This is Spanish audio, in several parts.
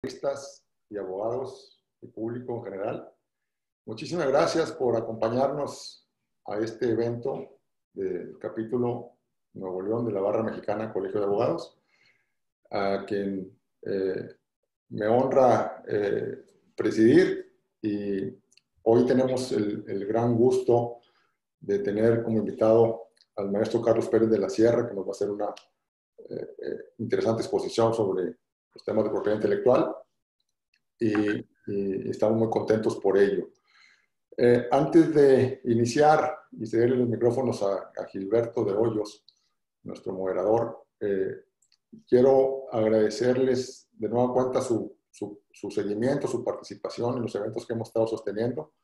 Juristas y abogados y público en general. Muchísimas gracias por acompañarnos a este evento del capítulo Nuevo León de la Barra Mexicana Colegio de Abogados, a quien me honra presidir, y hoy tenemos el gran gusto de tener como invitado al maestro Carlos Pérez de la Sierra, que nos va a hacer una interesante exposición sobre los temas de propiedad intelectual. Y estamos muy contentos por ello. Antes de iniciar y cederle los micrófonos a Gilberto de Hoyos, nuestro moderador, quiero agradecerles de nueva cuenta su seguimiento, su participación en los eventos que hemos estado sosteniendo.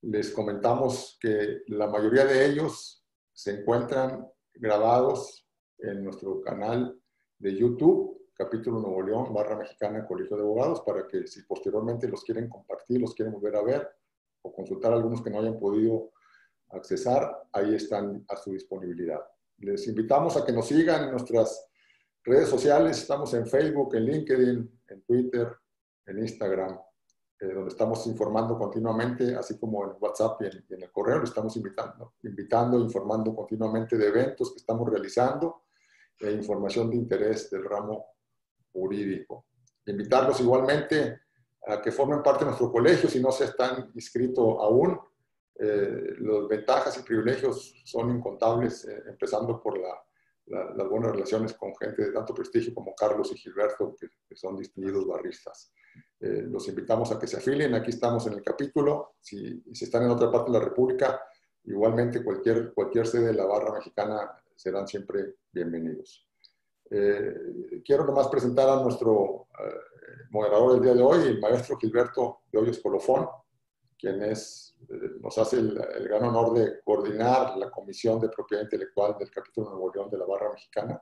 Les comentamos que la mayoría de ellos se encuentran grabados en nuestro canal de YouTube, Capítulo Nuevo León, Barra Mexicana Colegio de Abogados, para que si posteriormente los quieren compartir, los quieren volver a ver o consultar algunos que no hayan podido accesar, ahí están a su disponibilidad. Les invitamos a que nos sigan en nuestras redes sociales. Estamos en Facebook, en LinkedIn, en Twitter, en Instagram, donde estamos informando continuamente, así como en WhatsApp y en el correo. Le estamos invitando, informando continuamente de eventos que estamos realizando e información de interés del ramo jurídico. Invitarlos igualmente a que formen parte de nuestro colegio si no se están inscritos aún. Las ventajas y privilegios son incontables, empezando por las buenas relaciones con gente de tanto prestigio como Carlos y Gilberto, que son distinguidos barristas. Los invitamos a que se afilien. Aquí estamos en el capítulo. Si están en otra parte de la República, igualmente cualquier sede de la Barra Mexicana serán siempre bienvenidos. Quiero nomás presentar a nuestro moderador del día de hoy, el maestro Gilberto de Hoyos Colofón, quien nos hace el gran honor de coordinar la Comisión de Propiedad Intelectual del Capítulo Nuevo León de la Barra Mexicana.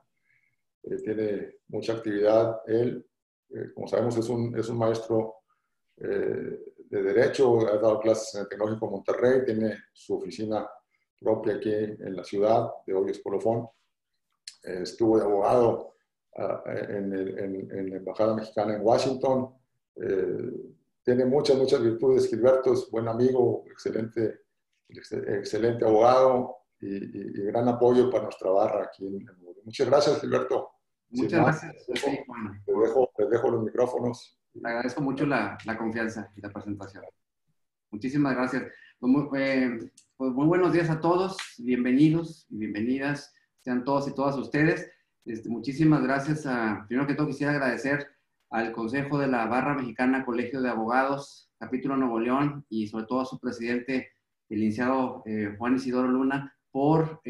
Tiene mucha actividad. Él, como sabemos, es un maestro de Derecho, ha dado clases en el Tecnológico Monterrey, tiene su oficina propia aquí en la ciudad de Hoyos Colofón. Estuvo de abogado en la Embajada Mexicana en Washington. Tiene muchas virtudes. Gilberto es buen amigo, excelente abogado y gran apoyo para nuestra barra aquí en el mundo. Muchas gracias, Gilberto. Muchas gracias. Sí, Juan. Les dejo los micrófonos. Te agradezco mucho la confianza y la presentación. Muchísimas gracias. Pues muy buenos días a todos, bienvenidos y bienvenidas sean todos y todas ustedes. Muchísimas gracias. Primero que todo quisiera agradecer al Consejo de la Barra Mexicana Colegio de Abogados, Capítulo Nuevo León, y sobre todo a su presidente, el licenciado Juan Isidoro Luna, por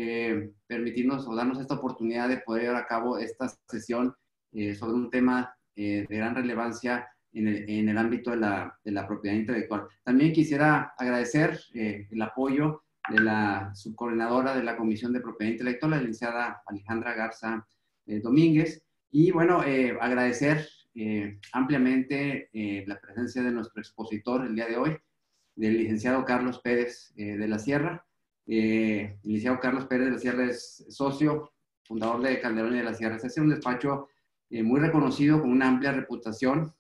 permitirnos o darnos esta oportunidad de poder llevar a cabo esta sesión sobre un tema de gran relevancia en el ámbito de la propiedad intelectual. También quisiera agradecer el apoyo de la subcoordinadora de la Comisión de Propiedad Intelectual, la licenciada Alejandra Garza Domínguez, y bueno, agradecer ampliamente la presencia de nuestro expositor el día de hoy, del licenciado Carlos Pérez de la Sierra. El licenciado Carlos Pérez de la Sierra es socio, fundador de Calderón y de la Sierra. Es un despacho muy reconocido con una amplia reputación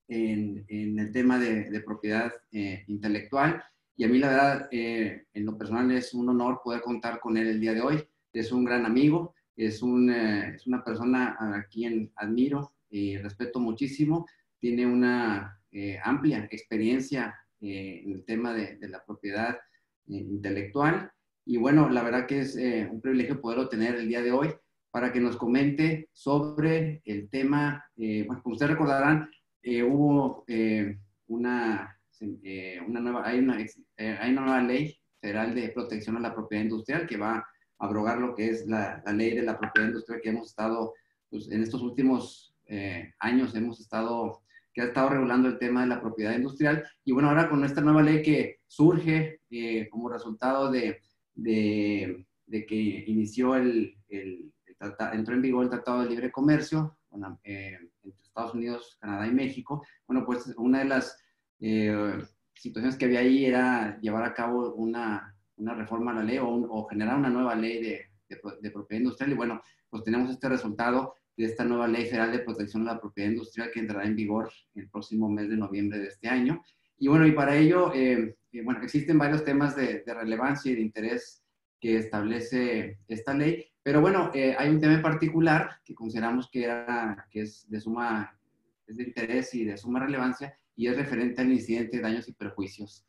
en el tema de propiedad intelectual, y a mí la verdad en lo personal es un honor poder contar con él el día de hoy. Es un gran amigo, es una persona a quien admiro y respeto muchísimo. Tiene una amplia experiencia en el tema de la propiedad intelectual, y bueno, la verdad que es un privilegio poderlo tener el día de hoy para que nos comente sobre el tema. Bueno, como ustedes recordarán, hubo hay una nueva ley federal de protección a la propiedad industrial que va a abrogar lo que es la ley de la propiedad industrial que hemos estado, pues, en estos últimos años que ha estado regulando el tema de la propiedad industrial. Y bueno, ahora con esta nueva ley que surge como resultado de que inició entró en vigor el Tratado de Libre Comercio, bueno, entre Estados Unidos, Canadá y México. Bueno, pues una de las situaciones que había ahí era llevar a cabo una reforma a la ley o generar una nueva ley de propiedad industrial, y bueno, pues tenemos este resultado de esta nueva Ley Federal de Protección de la Propiedad Industrial que entrará en vigor el próximo mes de noviembre de este año. Y bueno, y para ello, bueno, existen varios temas de relevancia y de interés que establece esta ley, pero bueno, hay un tema en particular que consideramos que es de interés y de suma relevancia, y es referente al incidente de daños y perjuicios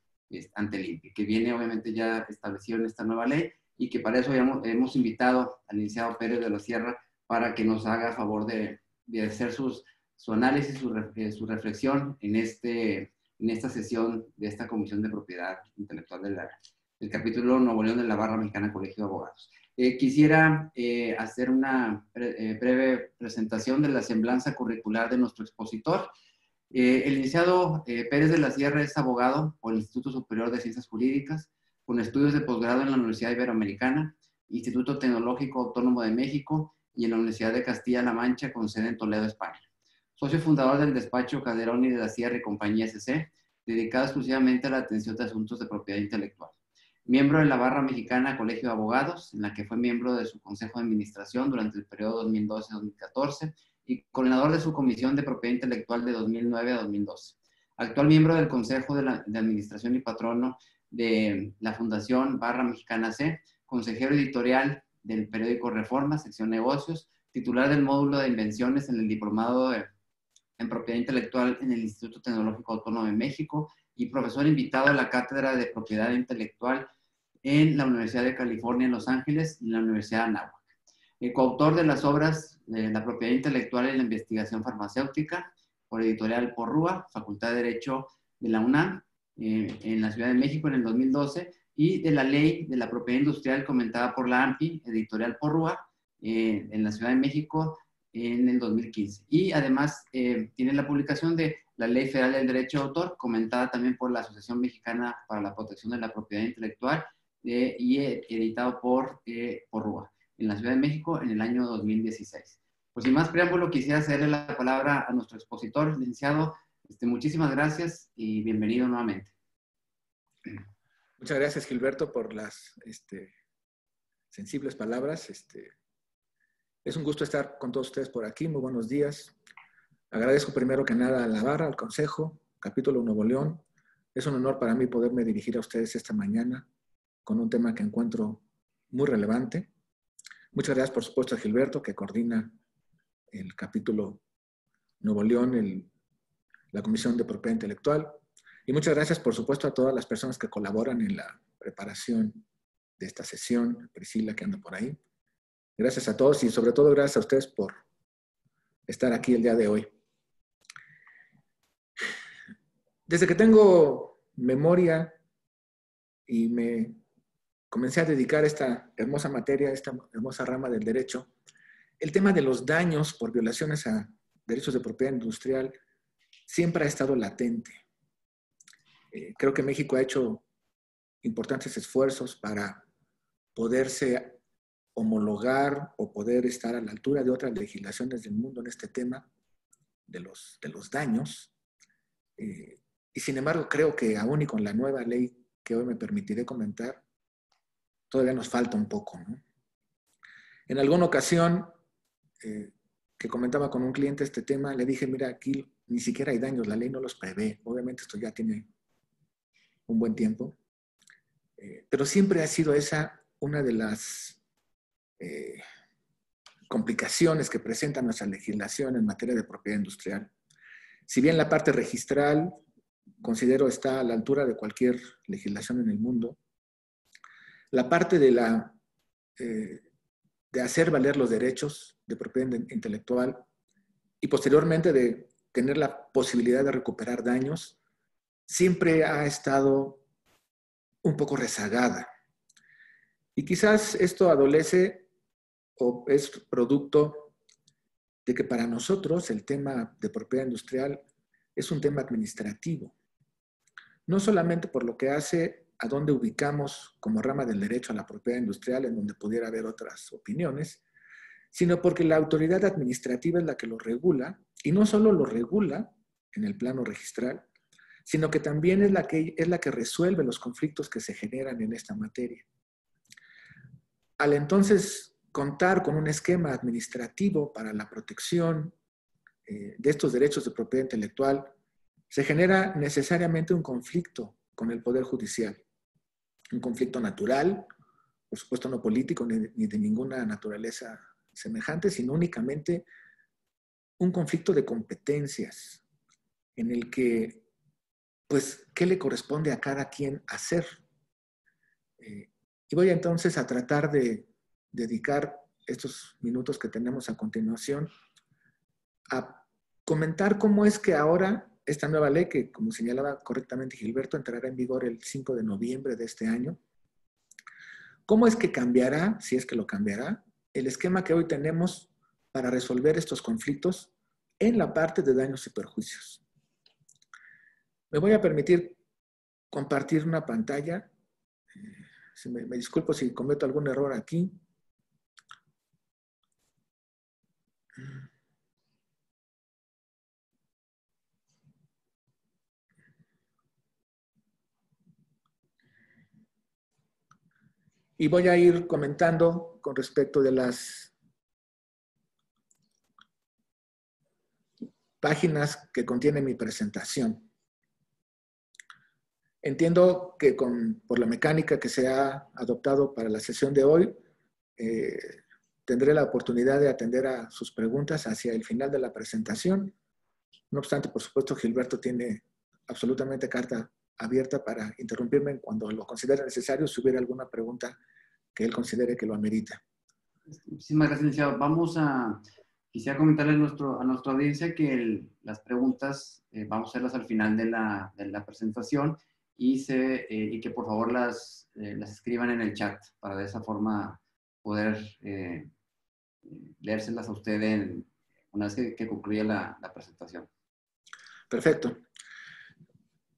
ante el INPI, que viene obviamente ya establecido en esta nueva ley, y que para eso hemos invitado al licenciado Pérez de la Sierra para que nos haga favor de hacer su análisis, su reflexión en esta sesión de esta Comisión de Propiedad Intelectual del capítulo Nuevo León de la Barra Mexicana Colegio de Abogados. Quisiera hacer una breve presentación de la semblanza curricular de nuestro expositor. El licenciado Pérez de la Sierra es abogado por el Instituto Superior de Ciencias Jurídicas, con estudios de posgrado en la Universidad Iberoamericana, Instituto Tecnológico Autónomo de México y en la Universidad de Castilla-La Mancha, con sede en Toledo, España. Socio fundador del despacho Calderón y de la Sierra y Compañía S.C., dedicado exclusivamente a la atención de asuntos de propiedad intelectual. Miembro de la Barra Mexicana Colegio de Abogados, en la que fue miembro de su Consejo de Administración durante el periodo 2012-2014 y coordinador de su Comisión de Propiedad Intelectual de 2009 a 2012. Actual miembro del Consejo de Administración y patrono de la Fundación Barra Mexicana C, consejero editorial del periódico Reforma, sección Negocios, titular del módulo de invenciones en el diplomado en propiedad intelectual en el Instituto Tecnológico Autónomo de México y profesor invitado a la Cátedra de Propiedad Intelectual en la Universidad de California en Los Ángeles y en la Universidad de Anáhuac. Coautor de las obras de la propiedad intelectual y la investigación farmacéutica por editorial Porrúa, Facultad de Derecho de la UNAM, en la Ciudad de México en el 2012, y de la Ley de la Propiedad Industrial comentada por la AMPI, editorial Porrúa, en la Ciudad de México en el 2015. Y además tiene la publicación de la Ley Federal del Derecho de Autor, comentada también por la Asociación Mexicana para la Protección de la Propiedad Intelectual y editado por Porrúa en la Ciudad de México en el año 2016. Pues sin más preámbulo, quisiera cederle la palabra a nuestro expositor, licenciado. Muchísimas gracias y bienvenido nuevamente. Muchas gracias, Gilberto, por las sensibles palabras. Es un gusto estar con todos ustedes por aquí. Muy buenos días. Agradezco primero que nada a la Barra, al Consejo, capítulo Nuevo León. Es un honor para mí poderme dirigir a ustedes esta mañana con un tema que encuentro muy relevante. Muchas gracias, por supuesto, a Gilberto, que coordina el capítulo Nuevo León, la Comisión de Propiedad Intelectual. Y muchas gracias, por supuesto, a todas las personas que colaboran en la preparación de esta sesión. Priscila, que anda por ahí. Gracias a todos y sobre todo gracias a ustedes por estar aquí el día de hoy. Desde que tengo memoria y me comencé a dedicar a esta hermosa materia, a esta hermosa rama del derecho, el tema de los daños por violaciones a derechos de propiedad industrial siempre ha estado latente. Creo que México ha hecho importantes esfuerzos para poderse homologar o poder estar a la altura de otras legislaciones del mundo en este tema de los daños. Y sin embargo, creo que aún y con la nueva ley que hoy me permitiré comentar, todavía nos falta un poco, ¿no? En alguna ocasión que comentaba con un cliente este tema, le dije, mira, aquí ni siquiera hay daños, la ley no los prevé. Obviamente esto ya tiene un buen tiempo. Pero siempre ha sido esa una de las complicaciones que presenta nuestra legislación en materia de propiedad industrial. Si bien la parte registral, considero, está a la altura de cualquier legislación en el mundo, la parte de hacer valer los derechos de propiedad intelectual y posteriormente de tener la posibilidad de recuperar daños, siempre ha estado un poco rezagada. Y quizás esto adolece o es producto de que para nosotros el tema de propiedad industrial es un tema administrativo. No solamente por lo que hace a dónde ubicamos como rama del derecho a la propiedad industrial, en donde pudiera haber otras opiniones, sino porque la autoridad administrativa es la que lo regula, y no solo lo regula en el plano registral, sino que también es la que resuelve los conflictos que se generan en esta materia. Al entonces contar con un esquema administrativo para la protección de estos derechos de propiedad intelectual, se genera necesariamente un conflicto con el Poder Judicial. Un conflicto natural, por supuesto no político ni de ninguna naturaleza semejante, sino únicamente un conflicto de competencias en el que, pues, ¿qué le corresponde a cada quien hacer? Y voy entonces a tratar de dedicar estos minutos que tenemos a continuación a comentar cómo es que ahora esta nueva ley, que como señalaba correctamente Gilberto, entrará en vigor el 5 de noviembre de este año, cómo es que cambiará, si es que lo cambiará, el esquema que hoy tenemos para resolver estos conflictos en la parte de daños y perjuicios. Me voy a permitir compartir una pantalla. Me disculpo si cometo algún error aquí. Y voy a ir comentando con respecto de las páginas que contiene mi presentación. Entiendo que por la mecánica que se ha adoptado para la sesión de hoy, tendré la oportunidad de atender a sus preguntas hacia el final de la presentación. No obstante, por supuesto, Gilberto tiene absolutamente carta abierta para interrumpirme cuando lo considere necesario, si hubiera alguna pregunta que él considere que lo amerita. Muchísimas gracias, licenciado. Quisiera comentarle a nuestra audiencia que las preguntas vamos a hacerlas al final de la presentación y que por favor las escriban en el chat para de esa forma poder leérselas a usted una vez que concluya la presentación. Perfecto.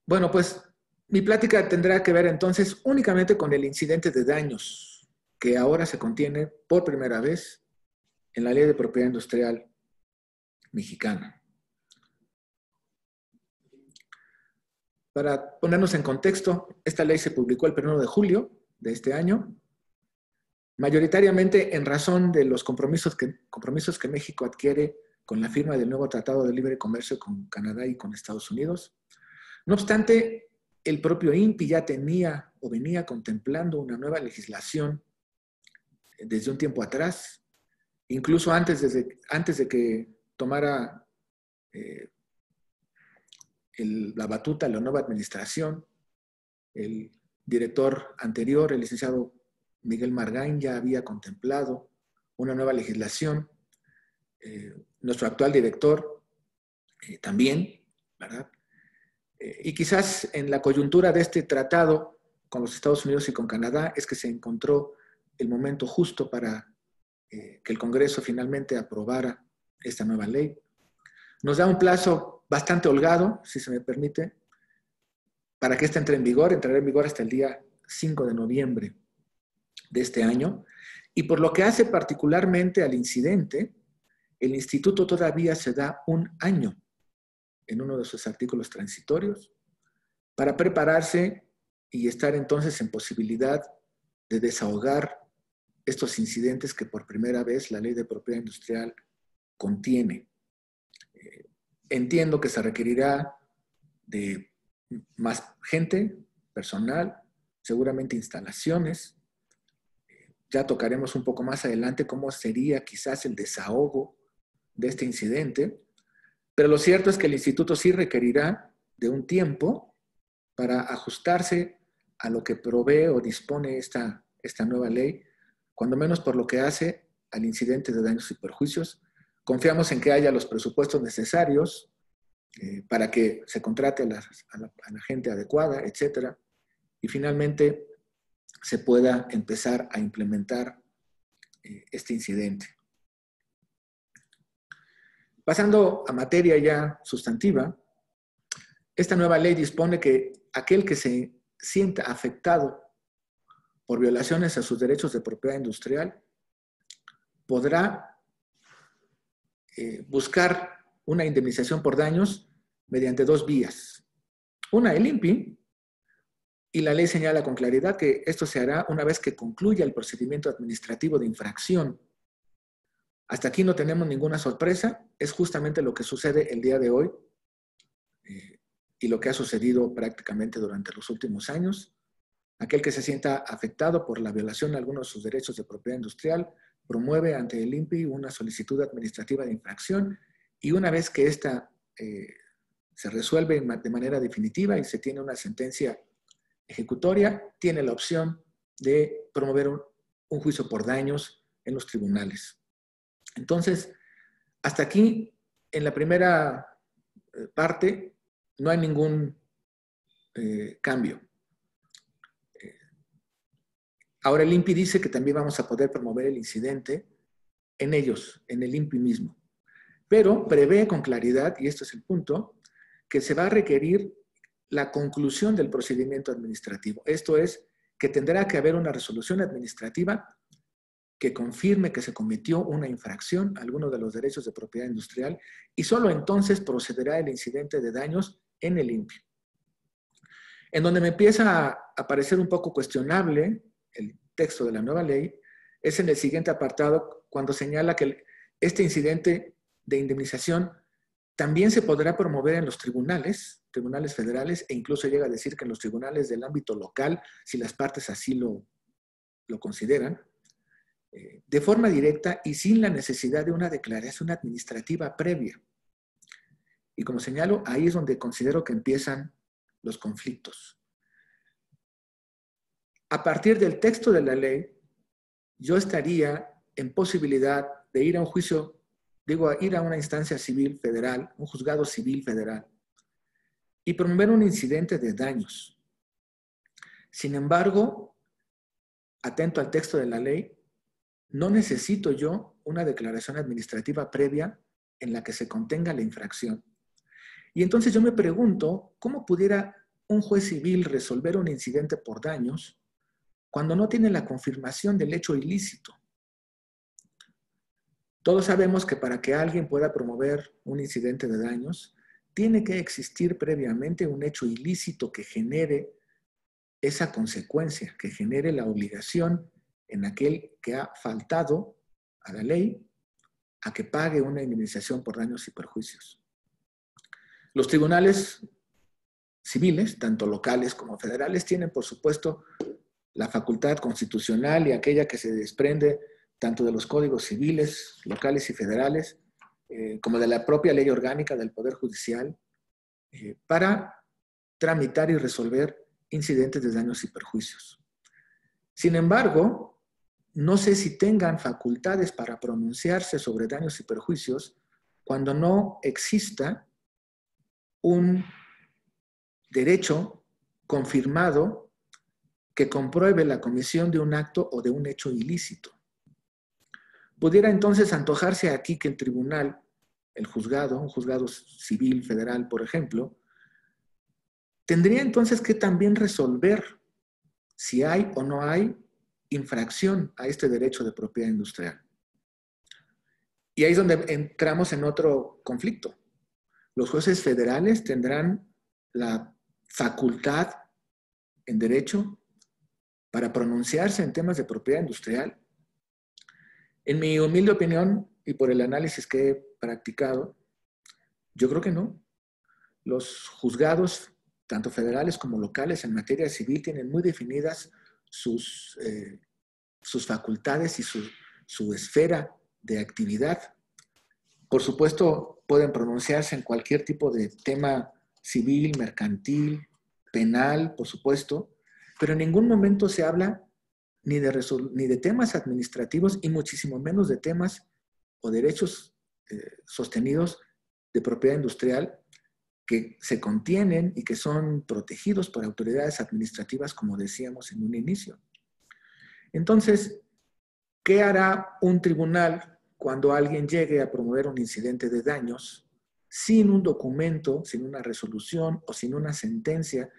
Bueno, pues mi plática tendrá que ver entonces únicamente con el incidente de daños que ahora se contiene por primera vez en la Ley de Propiedad Industrial mexicana. Para ponernos en contexto, esta ley se publicó el 1 de julio de este año, mayoritariamente en razón de los compromisos que México adquiere con la firma del nuevo Tratado de Libre Comercio con Canadá y con Estados Unidos. No obstante, el propio INPI ya tenía o venía contemplando una nueva legislación desde un tiempo atrás, incluso antes de que tomara la batuta la nueva administración. El director anterior, el licenciado Miguel Margain, ya había contemplado una nueva legislación. Nuestro actual director también, ¿verdad? Y quizás en la coyuntura de este tratado con los Estados Unidos y con Canadá es que se encontró el momento justo para que el Congreso finalmente aprobara esta nueva ley. Nos da un plazo bastante holgado, si se me permite, para que esta entre en vigor. Entrará en vigor hasta el día 5 de noviembre de este año. Y por lo que hace particularmente al incidente, el Instituto todavía se da un año en uno de sus artículos transitorios para prepararse y estar entonces en posibilidad de desahogar estos incidentes que por primera vez la Ley de Propiedad Industrial contiene. Entiendo que se requerirá de más gente, personal, seguramente instalaciones. Ya tocaremos un poco más adelante cómo sería quizás el desahogo de este incidente, pero lo cierto es que el instituto sí requerirá de un tiempo para ajustarse a lo que provee o dispone esta nueva ley, cuando menos por lo que hace al incidente de daños y perjuicios. Confiamos en que haya los presupuestos necesarios para que se contrate a la gente adecuada, etcétera, y finalmente se pueda empezar a implementar este incidente. Pasando a materia ya sustantiva, esta nueva ley dispone que aquel que se sienta afectado por violaciones a sus derechos de propiedad industrial podrá buscar una indemnización por daños mediante dos vías. Una, el INPI, y la ley señala con claridad que esto se hará una vez que concluya el procedimiento administrativo de infracción Hasta aquí no tenemos ninguna sorpresa. Es justamente lo que sucede el día de hoy y lo que ha sucedido prácticamente durante los últimos años. Aquel que se sienta afectado por la violación de algunos de sus derechos de propiedad industrial promueve ante el INPI una solicitud administrativa de infracción y una vez que esta se resuelve de manera definitiva y se tiene una sentencia ejecutoria, tiene la opción de promover un juicio por daños en los tribunales. Entonces, hasta aquí, en la primera parte, no hay ningún cambio. Ahora el INPI dice que también vamos a poder promover el incidente en ellos, en el INPI mismo. Pero prevé con claridad, y este es el punto, que se va a requerir la conclusión del procedimiento administrativo. Esto es, que tendrá que haber una resolución administrativa que confirme que se cometió una infracción a alguno de los derechos de propiedad industrial y solo entonces procederá el incidente de daños en el INPI. En donde me empieza a parecer un poco cuestionable el texto de la nueva ley es en el siguiente apartado cuando señala que este incidente de indemnización también se podrá promover en los tribunales federales e incluso llega a decir que en los tribunales del ámbito local, si las partes así lo consideran, de forma directa y sin la necesidad de una declaración administrativa previa. Y como señalo, ahí es donde considero que empiezan los conflictos. A partir del texto de la ley, yo estaría en posibilidad de ir a un juicio, ir a una instancia civil federal, un juzgado civil federal, y promover un incidente de daños. Sin embargo, atento al texto de la ley, no necesito yo una declaración administrativa previa en la que se contenga la infracción. Y entonces yo me pregunto, ¿cómo pudiera un juez civil resolver un incidente por daños cuando no tiene la confirmación del hecho ilícito? Todos sabemos que para que alguien pueda promover un incidente de daños, tiene que existir previamente un hecho ilícito que genere esa consecuencia, que genere la obligación en aquel que ha faltado a la ley a que pague una indemnización por daños y perjuicios. Los tribunales civiles, tanto locales como federales, tienen, por supuesto, la facultad constitucional y aquella que se desprende tanto de los códigos civiles, locales y federales, como de la propia ley orgánica del Poder Judicial, para tramitar y resolver incidentes de daños y perjuicios. Sin embargo, no sé si tengan facultades para pronunciarse sobre daños y perjuicios cuando no exista un derecho confirmado que compruebe la comisión de un acto o de un hecho ilícito. Pudiera entonces antojarse aquí que el tribunal, el juzgado, un juzgado civil federal, por ejemplo, tendría entonces que también resolver si hay o no hay infracción a este derecho de propiedad industrial. Y ahí es donde entramos en otro conflicto. Los jueces federales tendrán la facultad en derecho para pronunciarse en temas de propiedad industrial. En mi humilde opinión y por el análisis que he practicado, yo creo que no. Los juzgados, tanto federales como locales en materia civil, tienen muy definidas sus facultades y su esfera de actividad. Por supuesto, pueden pronunciarse en cualquier tipo de tema civil, mercantil, penal, por supuesto, pero en ningún momento se habla ni de temas administrativos y muchísimo menos de temas o derechos sostenidos de propiedad industrial que se contienen y que son protegidos por autoridades administrativas, como decíamos en un inicio. Entonces, ¿qué hará un tribunal cuando alguien llegue a promover un incidente de daños sin un documento, sin una resolución o sin una sentencia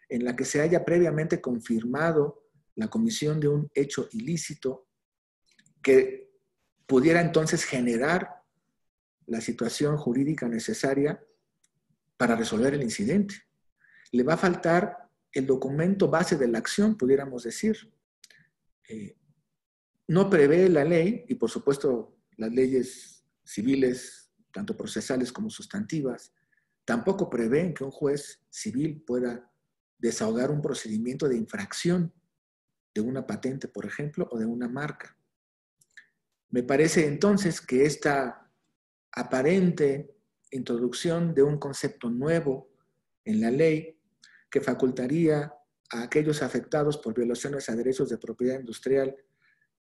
en la que se haya previamente confirmado la comisión de un hecho ilícito que pudiera entonces generar la situación jurídica necesaria para resolver el incidente? Le va a faltar el documento base de la acción, pudiéramos decir. No prevé la ley, y por supuesto las leyes civiles, tanto procesales como sustantivas, tampoco prevén que un juez civil pueda desahogar un procedimiento de infracción de una patente, por ejemplo, o de una marca. Me parece entonces que esta aparente introducción de un concepto nuevo en la ley que facultaría a aquellos afectados por violaciones a derechos de propiedad industrial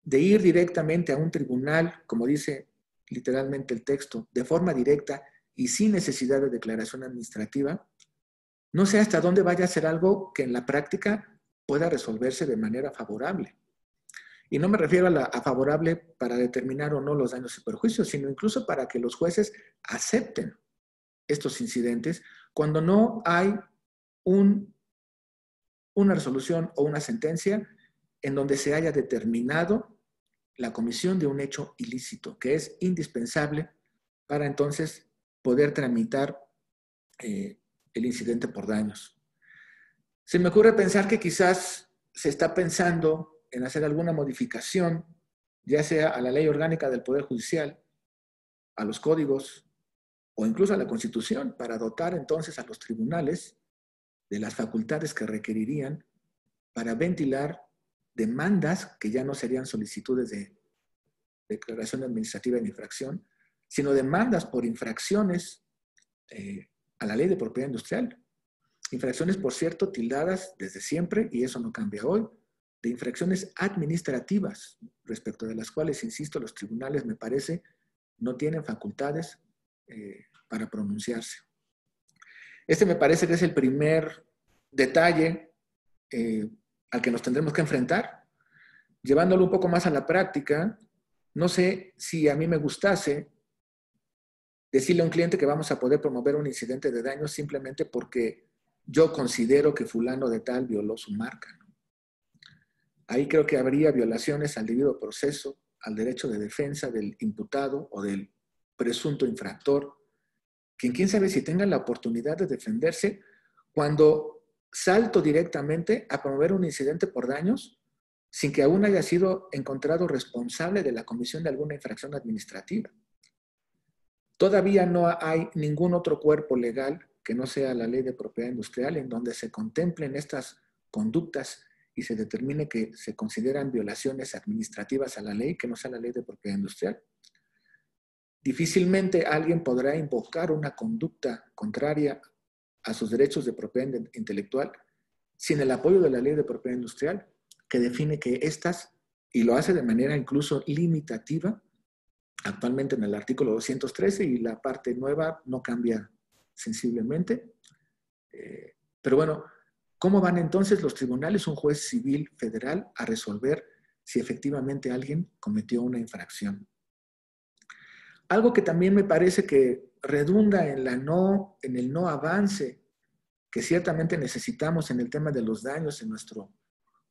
de ir directamente a un tribunal, como dice literalmente el texto, de forma directa y sin necesidad de declaración administrativa, no sé hasta dónde vaya a ser algo que en la práctica pueda resolverse de manera favorable. Y no me refiero a favorable para determinar o no los daños y perjuicios, sino incluso para que los jueces acepten estos incidentes cuando no hay una resolución o una sentencia en donde se haya determinado la comisión de un hecho ilícito, que es indispensable para entonces poder tramitar el incidente por daños. Se me ocurre pensar que quizás se está pensando en hacer alguna modificación, ya sea a la ley orgánica del Poder Judicial, a los códigos o incluso a la Constitución, para dotar entonces a los tribunales de las facultades que requerirían para ventilar demandas que ya no serían solicitudes de declaración administrativa de infracción, sino demandas por infracciones a la ley de propiedad industrial. Infracciones, por cierto, tildadas desde siempre, y eso no cambia hoy, de infracciones administrativas, respecto de las cuales, insisto, los tribunales, me parece, no tienen facultades para pronunciarse. Este me parece que es el primer detalle al que nos tendremos que enfrentar. Llevándolo un poco más a la práctica, no sé si a mí me gustase decirle a un cliente que vamos a poder promover un incidente de daño simplemente porque yo considero que fulano de tal violó su marca, ¿no? Ahí creo que habría violaciones al debido proceso, al derecho de defensa del imputado o del presunto infractor, quien quién sabe si tenga la oportunidad de defenderse cuando salto directamente a promover un incidente por daños sin que aún haya sido encontrado responsable de la comisión de alguna infracción administrativa. Todavía no hay ningún otro cuerpo legal que no sea la ley de propiedad industrial en donde se contemplen estas conductas y se determine que se consideran violaciones administrativas a la ley que no sea la ley de propiedad industrial. Difícilmente alguien podrá invocar una conducta contraria a sus derechos de propiedad intelectual sin el apoyo de la ley de propiedad industrial, que define que estas, y lo hace de manera incluso limitativa, actualmente en el artículo 213, y la parte nueva no cambia sensiblemente. Pero bueno, ¿cómo van entonces los tribunales, un juez civil federal, a resolver si efectivamente alguien cometió una infracción? Algo que también me parece que redunda en el no avance que ciertamente necesitamos en el tema de los daños en nuestro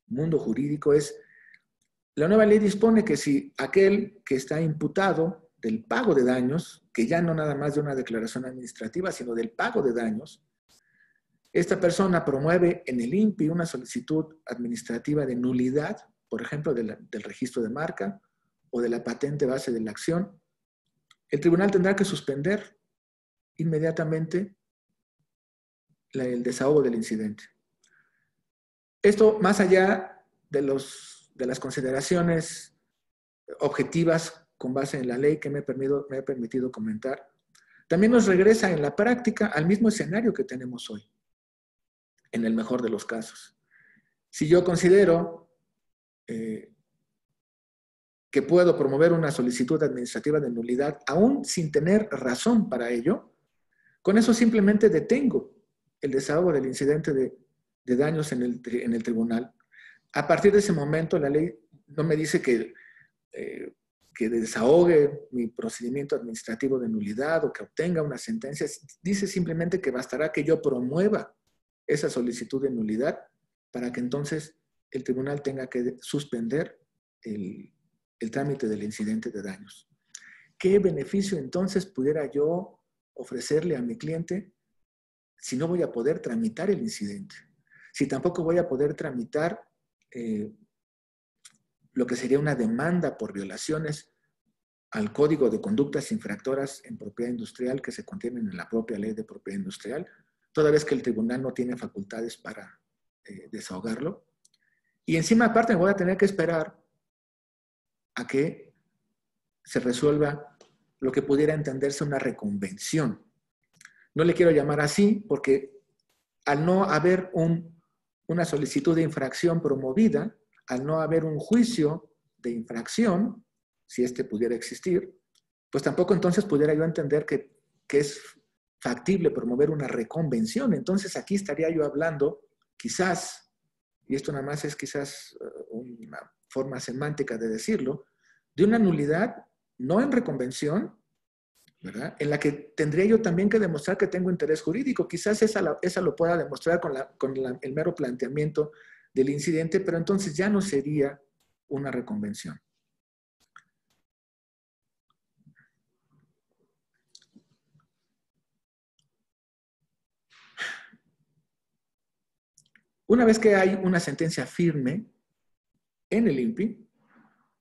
mundo jurídico es, la nueva ley dispone que si aquel que está imputado del pago de daños, que ya no nada más de una declaración administrativa, sino del pago de daños, esta persona promueve en el INPI una solicitud administrativa de nulidad, por ejemplo, del registro de marca o de la patente base de la acción, el tribunal tendrá que suspender inmediatamente el desahogo del incidente. Esto, más allá de las consideraciones objetivas con base en la ley que me he permitido comentar, también nos regresa en la práctica al mismo escenario que tenemos hoy, en el mejor de los casos. Si yo considero que puedo promover una solicitud administrativa de nulidad aún sin tener razón para ello, con eso simplemente detengo el desahogo del incidente de daños en el tribunal. A partir de ese momento, la ley no me dice que desahogue mi procedimiento administrativo de nulidad o que obtenga una sentencia. Dice simplemente que bastará que yo promueva esa solicitud de nulidad para que entonces el tribunal tenga que suspender el trámite del incidente de daños. ¿Qué beneficio entonces pudiera yo ofrecerle a mi cliente si no voy a poder tramitar el incidente? Si tampoco voy a poder tramitar lo que sería una demanda por violaciones al Código de Conductas Infractoras en Propiedad Industrial que se contienen en la propia Ley de Propiedad Industrial, toda vez que el tribunal no tiene facultades para desahogarlo. Y encima, aparte, me voy a tener que esperar a que se resuelva lo que pudiera entenderse una reconvención. No le quiero llamar así porque al no haber una solicitud de infracción promovida, al no haber un juicio de infracción, si este pudiera existir, pues tampoco entonces pudiera yo entender que es factible promover una reconvención. Entonces aquí estaría yo hablando, quizás, y esto nada más es quizás una forma semántica de decirlo, de una nulidad no en reconvención, ¿verdad? En la que tendría yo también que demostrar que tengo interés jurídico. Quizás esa lo pueda demostrar con el mero planteamiento del incidente, pero entonces ya no sería una reconvención. Una vez que hay una sentencia firme en el INPI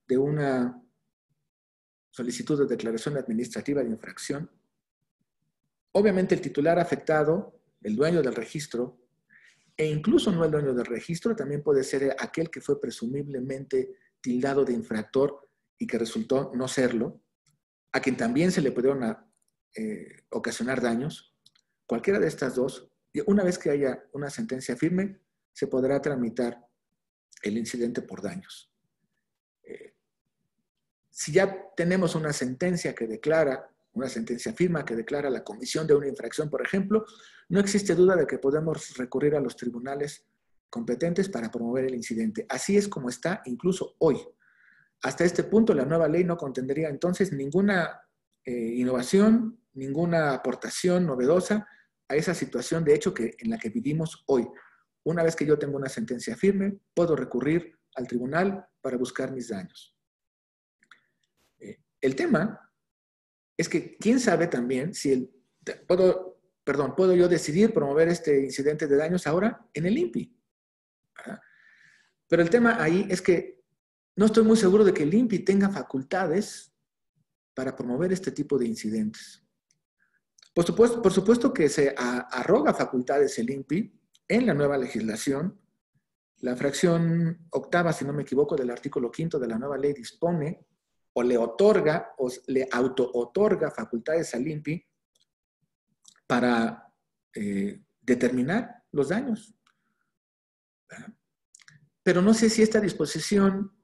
de una solicitud de declaración administrativa de infracción, obviamente el titular afectado, el dueño del registro, e incluso no el dueño del registro, también puede ser aquel que fue presumiblemente tildado de infractor y que resultó no serlo, a quien también se le pudieron ocasionar daños. Cualquiera de estas dos, una vez que haya una sentencia firme, se podrá tramitar el incidente por daños. Si ya tenemos una sentencia que declara, una sentencia firme que declara la comisión de una infracción, por ejemplo, no existe duda de que podemos recurrir a los tribunales competentes para promover el incidente. Así es como está incluso hoy. Hasta este punto, la nueva ley no contendría entonces ninguna innovación, ninguna aportación novedosa a esa situación de hecho en la que vivimos hoy. Una vez que yo tengo una sentencia firme, puedo recurrir al tribunal para buscar mis daños. El tema es que quién sabe también si puedo yo decidir promover este incidente de daños ahora en el INPI. ¿Verdad? Pero el tema ahí es que no estoy muy seguro de que el INPI tenga facultades para promover este tipo de incidentes. Por supuesto que se arroga facultades el INPI en la nueva legislación. La fracción octava, si no me equivoco, del artículo 5 de la nueva ley dispone o le otorga o le auto-otorga facultades al INPI para determinar los daños. ¿Verdad? Pero no sé si esta disposición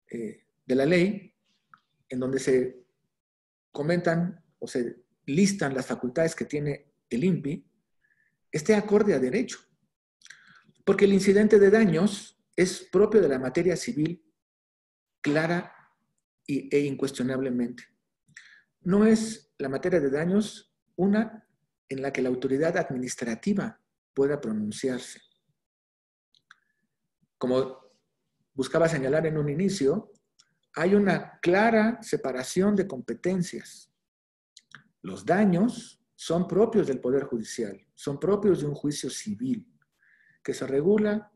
de la ley, en donde se comentan o se listan las facultades que tiene el INPI, esté acorde a derecho. Porque el incidente de daños es propio de la materia civil clara e incuestionablemente. No es la materia de daños una en la que la autoridad administrativa pueda pronunciarse. Como buscaba señalar en un inicio, hay una clara separación de competencias. Los daños son propios del Poder Judicial, son propios de un juicio civil, que se regula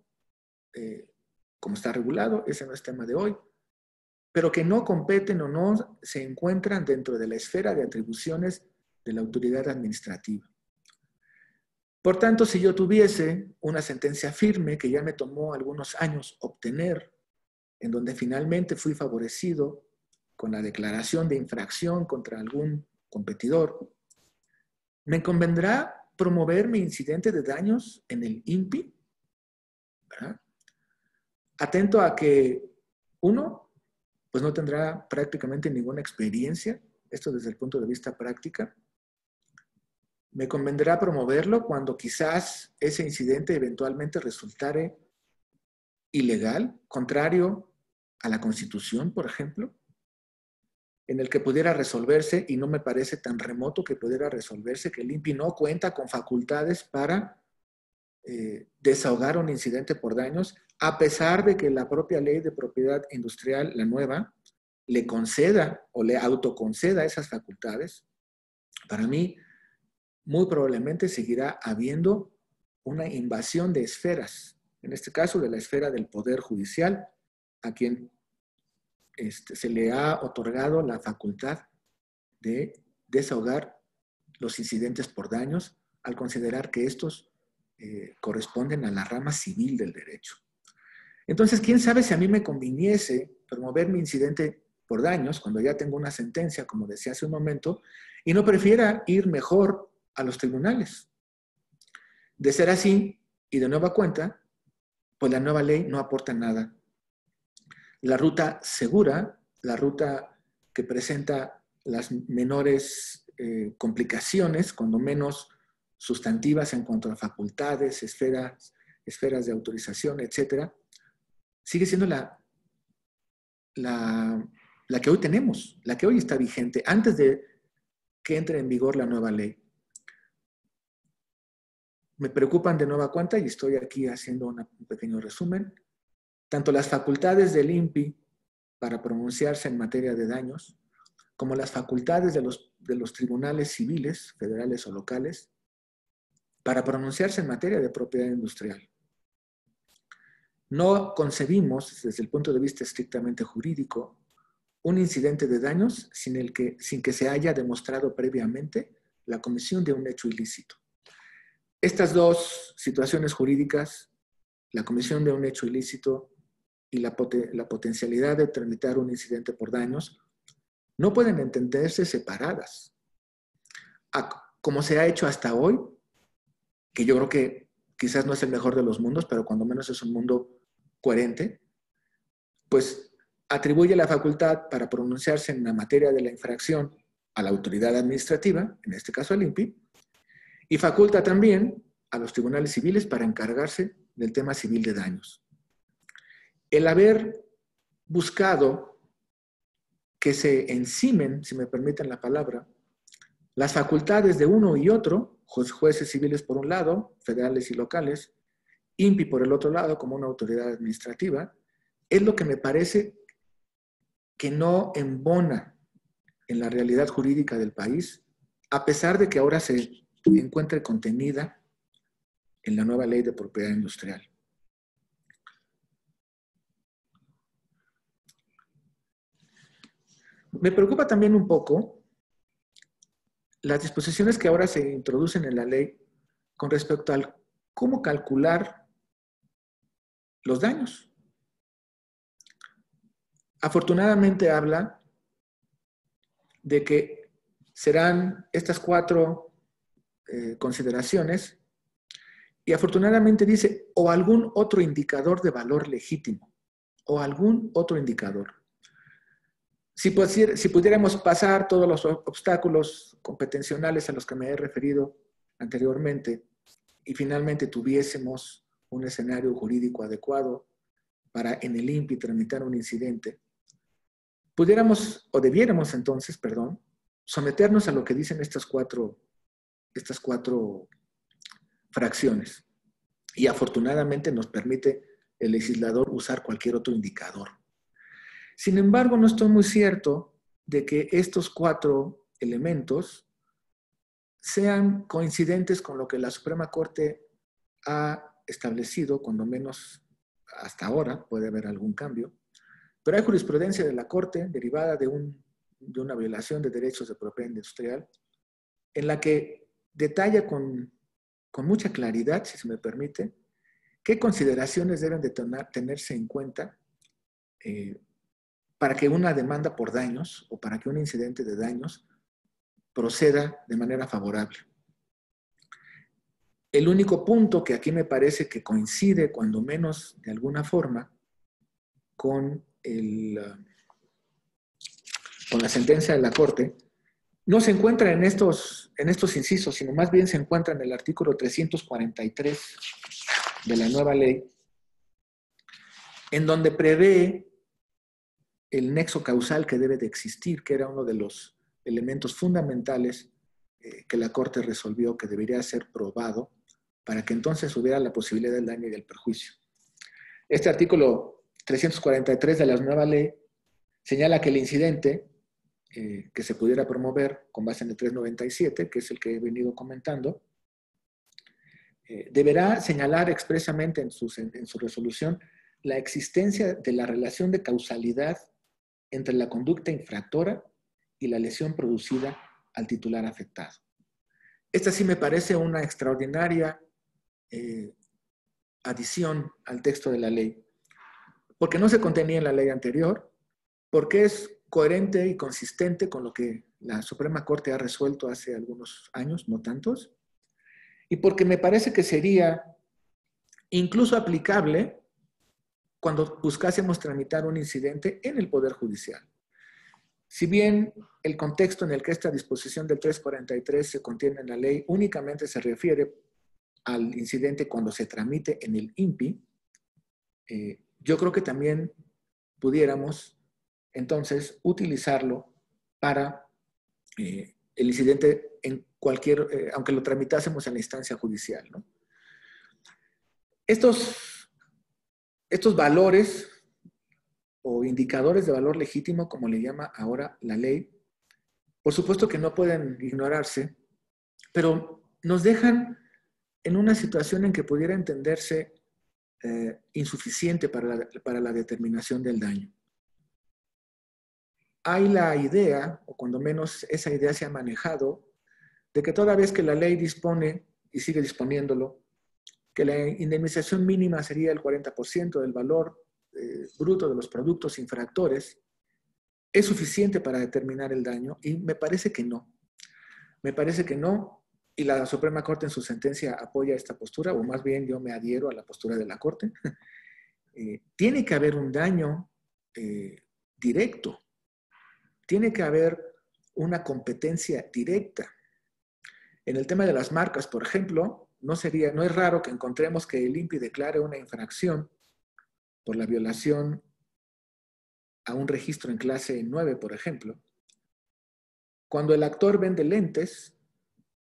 como está regulado, ese no es tema de hoy, pero que no competen o no se encuentran dentro de la esfera de atribuciones de la autoridad administrativa. Por tanto, si yo tuviese una sentencia firme que ya me tomó algunos años obtener, en donde finalmente fui favorecido con la declaración de infracción contra algún competidor, ¿me convendrá promover mi incidente de daños en el INPI? ¿Verdad? Atento a que uno, pues no tendrá prácticamente ninguna experiencia, esto desde el punto de vista práctica. Me convendrá promoverlo cuando quizás ese incidente eventualmente resultare ilegal, contrario a la Constitución, por ejemplo, en el que pudiera resolverse, y no me parece tan remoto que pudiera resolverse, que el INPI no cuenta con facultades para desahogar un incidente por daños, a pesar de que la propia ley de propiedad industrial, la nueva, le conceda o le autoconceda esas facultades. Para mí, muy probablemente seguirá habiendo una invasión de esferas, en este caso de la esfera del Poder Judicial, a quien se le ha otorgado la facultad de desahogar los incidentes por daños al considerar que estos corresponden a la rama civil del derecho. Entonces, quién sabe si a mí me conviniese promover mi incidente por daños cuando ya tengo una sentencia, como decía hace un momento, y no prefiera ir mejor a los tribunales. De ser así, y de nueva cuenta, pues la nueva ley no aporta nada. La ruta segura, la ruta que presenta las menores complicaciones, cuando menos sustantivas en cuanto a facultades, esferas de autorización, etcétera, sigue siendo la que hoy tenemos, la que hoy está vigente, antes de que entre en vigor la nueva ley. Me preocupan de nueva cuenta, y estoy aquí haciendo un pequeño resumen, tanto las facultades del INPI para pronunciarse en materia de daños, como las facultades de los tribunales civiles, federales o locales, para pronunciarse en materia de propiedad industrial. No concebimos, desde el punto de vista estrictamente jurídico, un incidente de daños sin que se haya demostrado previamente la comisión de un hecho ilícito. Estas dos situaciones jurídicas, la comisión de un hecho ilícito y la potencialidad de tramitar un incidente por daños, no pueden entenderse separadas. Como se ha hecho hasta hoy, que yo creo que quizás no es el mejor de los mundos, pero cuando menos es un mundo coherente, pues atribuye la facultad para pronunciarse en la materia de la infracción a la autoridad administrativa, en este caso al INPI, y faculta también a los tribunales civiles para encargarse del tema civil de daños. El haber buscado que se encimen, si me permiten la palabra, las facultades de uno y otro, jueces civiles por un lado, federales y locales, INPI por el otro lado como una autoridad administrativa, es lo que me parece que no embona en la realidad jurídica del país, a pesar de que ahora se encuentre contenida en la nueva ley de propiedad industrial. Me preocupa también un poco las disposiciones que ahora se introducen en la ley con respecto al cómo calcular los daños. Afortunadamente habla de que serán estas 4 consideraciones, y afortunadamente dice, o algún otro indicador de valor legítimo, o algún otro indicador. Si pudiéramos pasar todos los obstáculos competencionales a los que me he referido anteriormente, y finalmente tuviésemos un escenario jurídico adecuado para en el INPI tramitar un incidente, pudiéramos, o debiéramos entonces, perdón, someternos a lo que dicen estas cuatro fracciones. Y afortunadamente nos permite el legislador usar cualquier otro indicador. Sin embargo, no estoy muy cierto de que estos 4 elementos sean coincidentes con lo que la Suprema Corte ha establecido, cuando menos hasta ahora, puede haber algún cambio, pero hay jurisprudencia de la Corte derivada de una violación de derechos de propiedad industrial, en la que detalla con mucha claridad, si se me permite, qué consideraciones deben de tenerse en cuenta para que una demanda por daños o para que un incidente de daños proceda de manera favorable. El único punto que aquí me parece que coincide, cuando menos de alguna forma, con la sentencia de la Corte, no se encuentra en estos incisos, sino más bien se encuentra en el artículo 343 de la nueva ley, en donde prevé el nexo causal que debe de existir, que era uno de los elementos fundamentales que la Corte resolvió que debería ser probado para que entonces hubiera la posibilidad del daño y del perjuicio. Este artículo 343 de la nueva ley señala que el incidente que se pudiera promover con base en el 397, que es el que he venido comentando, deberá señalar expresamente en su resolución la existencia de la relación de causalidad entre la conducta infractora y la lesión producida al titular afectado. Esta sí me parece una extraordinaria adición al texto de la ley, porque no se contenía en la ley anterior, porque es coherente y consistente con lo que la Suprema Corte ha resuelto hace algunos años, no tantos, y porque me parece que sería incluso aplicable cuando buscásemos tramitar un incidente en el Poder Judicial. Si bien el contexto en el que esta disposición del 343 se contiene en la ley únicamente se refiere al incidente cuando se tramite en el INPI, yo creo que también pudiéramos entonces utilizarlo para el incidente en cualquier, aunque lo tramitásemos en la instancia judicial, ¿no? Estos valores o indicadores de valor legítimo, como le llama ahora la ley, por supuesto que no pueden ignorarse, pero nos dejan en una situación en que pudiera entenderse insuficiente para la determinación del daño. Hay la idea, o cuando menos esa idea se ha manejado, de que toda vez que la ley dispone, y sigue disponiéndolo, que la indemnización mínima sería el 40% del valor bruto de los productos infractores, es suficiente para determinar el daño, y me parece que no. Me parece que no, y la Suprema Corte en su sentencia apoya esta postura, o más bien yo me adhiero a la postura de la Corte. Tiene que haber un daño directo. Tiene que haber una competencia directa. En el tema de las marcas, por ejemplo, no es raro que encontremos que el INPI declare una infracción por la violación a un registro en clase 9, por ejemplo, cuando el actor vende lentes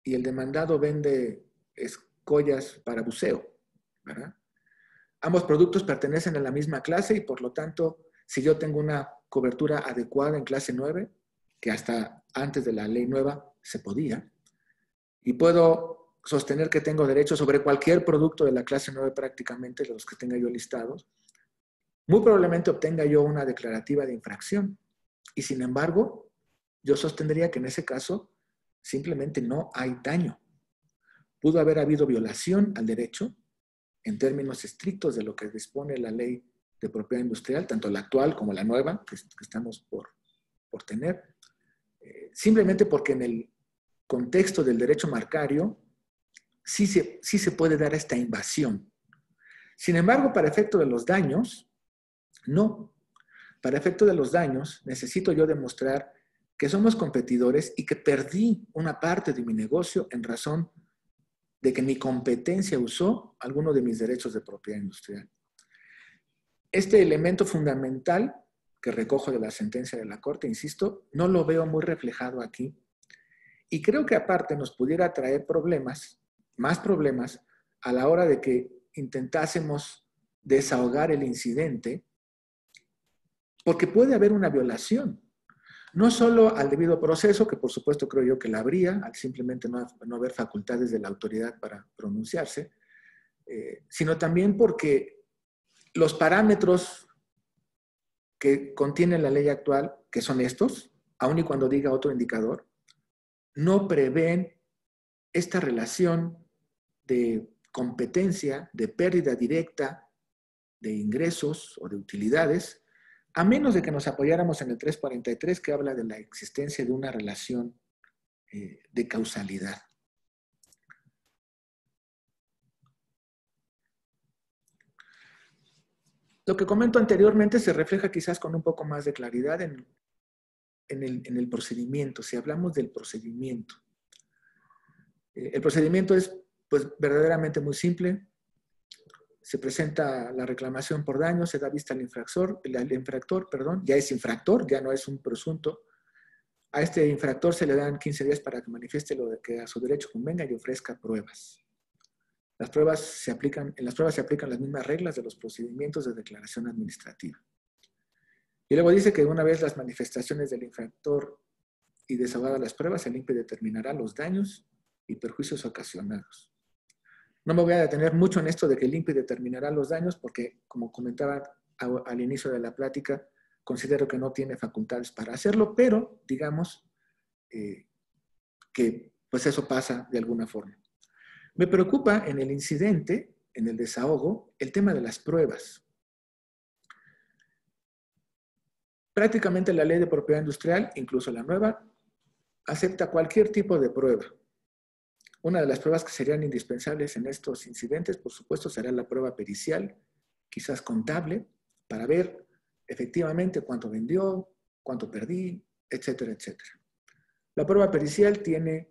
y el demandado vende escollas para buceo, ¿verdad? Ambos productos pertenecen a la misma clase y por lo tanto, si yo tengo una cobertura adecuada en clase 9, que hasta antes de la ley nueva se podía, y puedo sostener que tengo derecho sobre cualquier producto de la clase 9 prácticamente, de los que tenga yo listados, muy probablemente obtenga yo una declarativa de infracción. Y sin embargo, yo sostendría que en ese caso simplemente no hay daño. Pudo haber habido violación al derecho en términos estrictos de lo que dispone la ley de propiedad industrial, tanto la actual como la nueva que estamos por tener, simplemente porque en el contexto del derecho marcario sí se puede dar esta invasión. Sin embargo, para efecto de los daños, no. Para efecto de los daños, necesito yo demostrar que somos competidores y que perdí una parte de mi negocio en razón de que mi competencia usó alguno de mis derechos de propiedad industrial. Este elemento fundamental que recojo de la sentencia de la Corte, insisto, no lo veo muy reflejado aquí. Y creo que aparte nos pudiera traer problemas, más problemas, a la hora de que intentásemos desahogar el incidente, porque puede haber una violación. No solo al debido proceso, que por supuesto creo yo que la habría, al simplemente no haber facultades de la autoridad para pronunciarse, sino también porque los parámetros que contiene la ley actual, que son estos, aun y cuando diga otro indicador, no prevén esta relación de competencia, de pérdida directa de ingresos o de utilidades, a menos de que nos apoyáramos en el 343, que habla de la existencia de una relación de causalidad. Lo que comento anteriormente se refleja quizás con un poco más de claridad en el procedimiento, si hablamos del procedimiento. El procedimiento es pues, verdaderamente muy simple. Se presenta la reclamación por daño, se da vista al infractor, ya es infractor, ya no es un presunto. A este infractor se le dan 15 días para que manifieste lo de que a su derecho convenga y ofrezca pruebas. En las pruebas se aplican las mismas reglas de los procedimientos de declaración administrativa. Y luego dice que una vez las manifestaciones del infractor y desahogadas las pruebas, el INPI determinará los daños y perjuicios ocasionados. No me voy a detener mucho en esto de que el INPI determinará los daños porque, como comentaba al inicio de la plática, considero que no tiene facultades para hacerlo, pero digamos que pues eso pasa de alguna forma. Me preocupa en el incidente, en el desahogo, el tema de las pruebas. Prácticamente la ley de propiedad industrial, incluso la nueva, acepta cualquier tipo de prueba. Una de las pruebas que serían indispensables en estos incidentes, por supuesto, será la prueba pericial, quizás contable, para ver efectivamente cuánto vendió, cuánto perdí, etcétera, etcétera. La prueba pericial tiene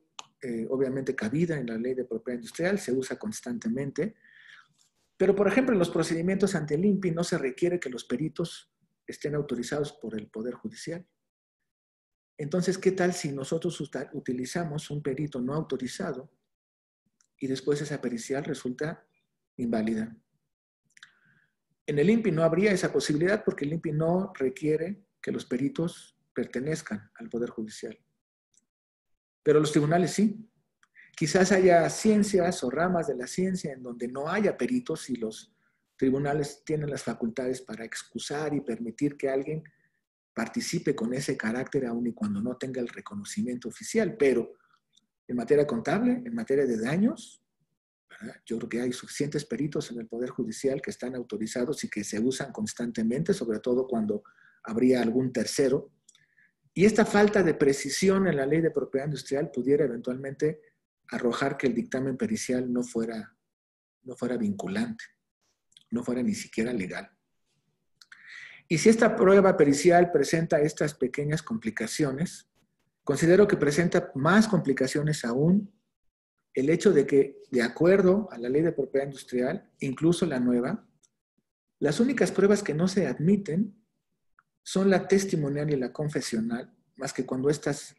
obviamente cabida en la ley de propiedad industrial, se usa constantemente, pero por ejemplo en los procedimientos ante el INPI no se requiere que los peritos estén autorizados por el Poder Judicial. Entonces, ¿qué tal si nosotros utilizamos un perito no autorizado y después esa pericial resulta inválida? En el INPI no habría esa posibilidad porque el INPI no requiere que los peritos pertenezcan al Poder Judicial. Pero los tribunales sí. Quizás haya ciencias o ramas de la ciencia en donde no haya peritos y los tribunales tienen las facultades para excusar y permitir que alguien participe con ese carácter aun y cuando no tenga el reconocimiento oficial. Pero en materia contable, en materia de daños, ¿verdad? Yo creo que hay suficientes peritos en el Poder Judicial que están autorizados y que se usan constantemente, sobre todo cuando habría algún tercero. Y esta falta de precisión en la ley de propiedad industrial pudiera eventualmente arrojar que el dictamen pericial no fuera vinculante, no fuera ni siquiera legal. Y si esta prueba pericial presenta estas pequeñas complicaciones, considero que presenta más complicaciones aún el hecho de que, de acuerdo a la ley de propiedad industrial, incluso la nueva, las únicas pruebas que no se admiten son la testimonial y la confesional, más que cuando éstas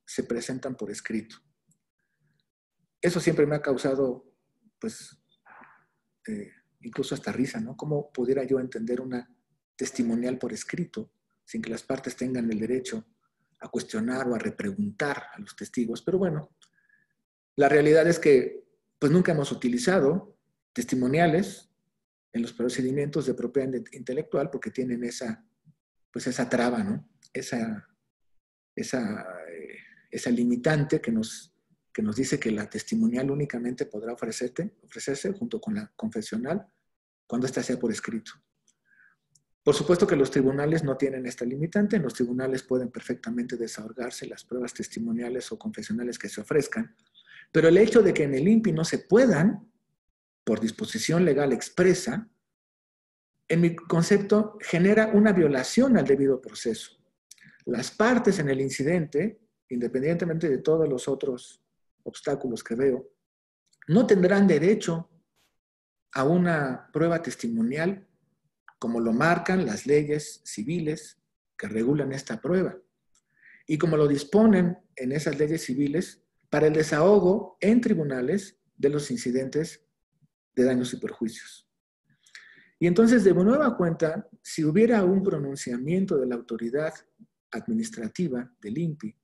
se presentan por escrito. Eso siempre me ha causado, pues, incluso hasta risa, ¿no? ¿Cómo pudiera yo entender una testimonial por escrito sin que las partes tengan el derecho a cuestionar o a repreguntar a los testigos? Pero bueno, la realidad es que, pues, nunca hemos utilizado testimoniales en los procedimientos de propiedad intelectual porque tienen esa traba, ¿no? Esa limitante que nos dice que la testimonial únicamente podrá ofrecerse junto con la confesional cuando ésta sea por escrito. Por supuesto que los tribunales no tienen esta limitante. En los tribunales pueden perfectamente desahogarse las pruebas testimoniales o confesionales que se ofrezcan, pero el hecho de que en el INPI no se puedan, por disposición legal expresa, en mi concepto, genera una violación al debido proceso. Las partes en el incidente, independientemente de todos los otros obstáculos que veo, no tendrán derecho a una prueba testimonial como lo marcan las leyes civiles que regulan esta prueba y como lo disponen en esas leyes civiles para el desahogo en tribunales de los incidentes de daños y perjuicios. Y entonces, de nueva cuenta, si hubiera un pronunciamiento de la autoridad administrativa del INPI,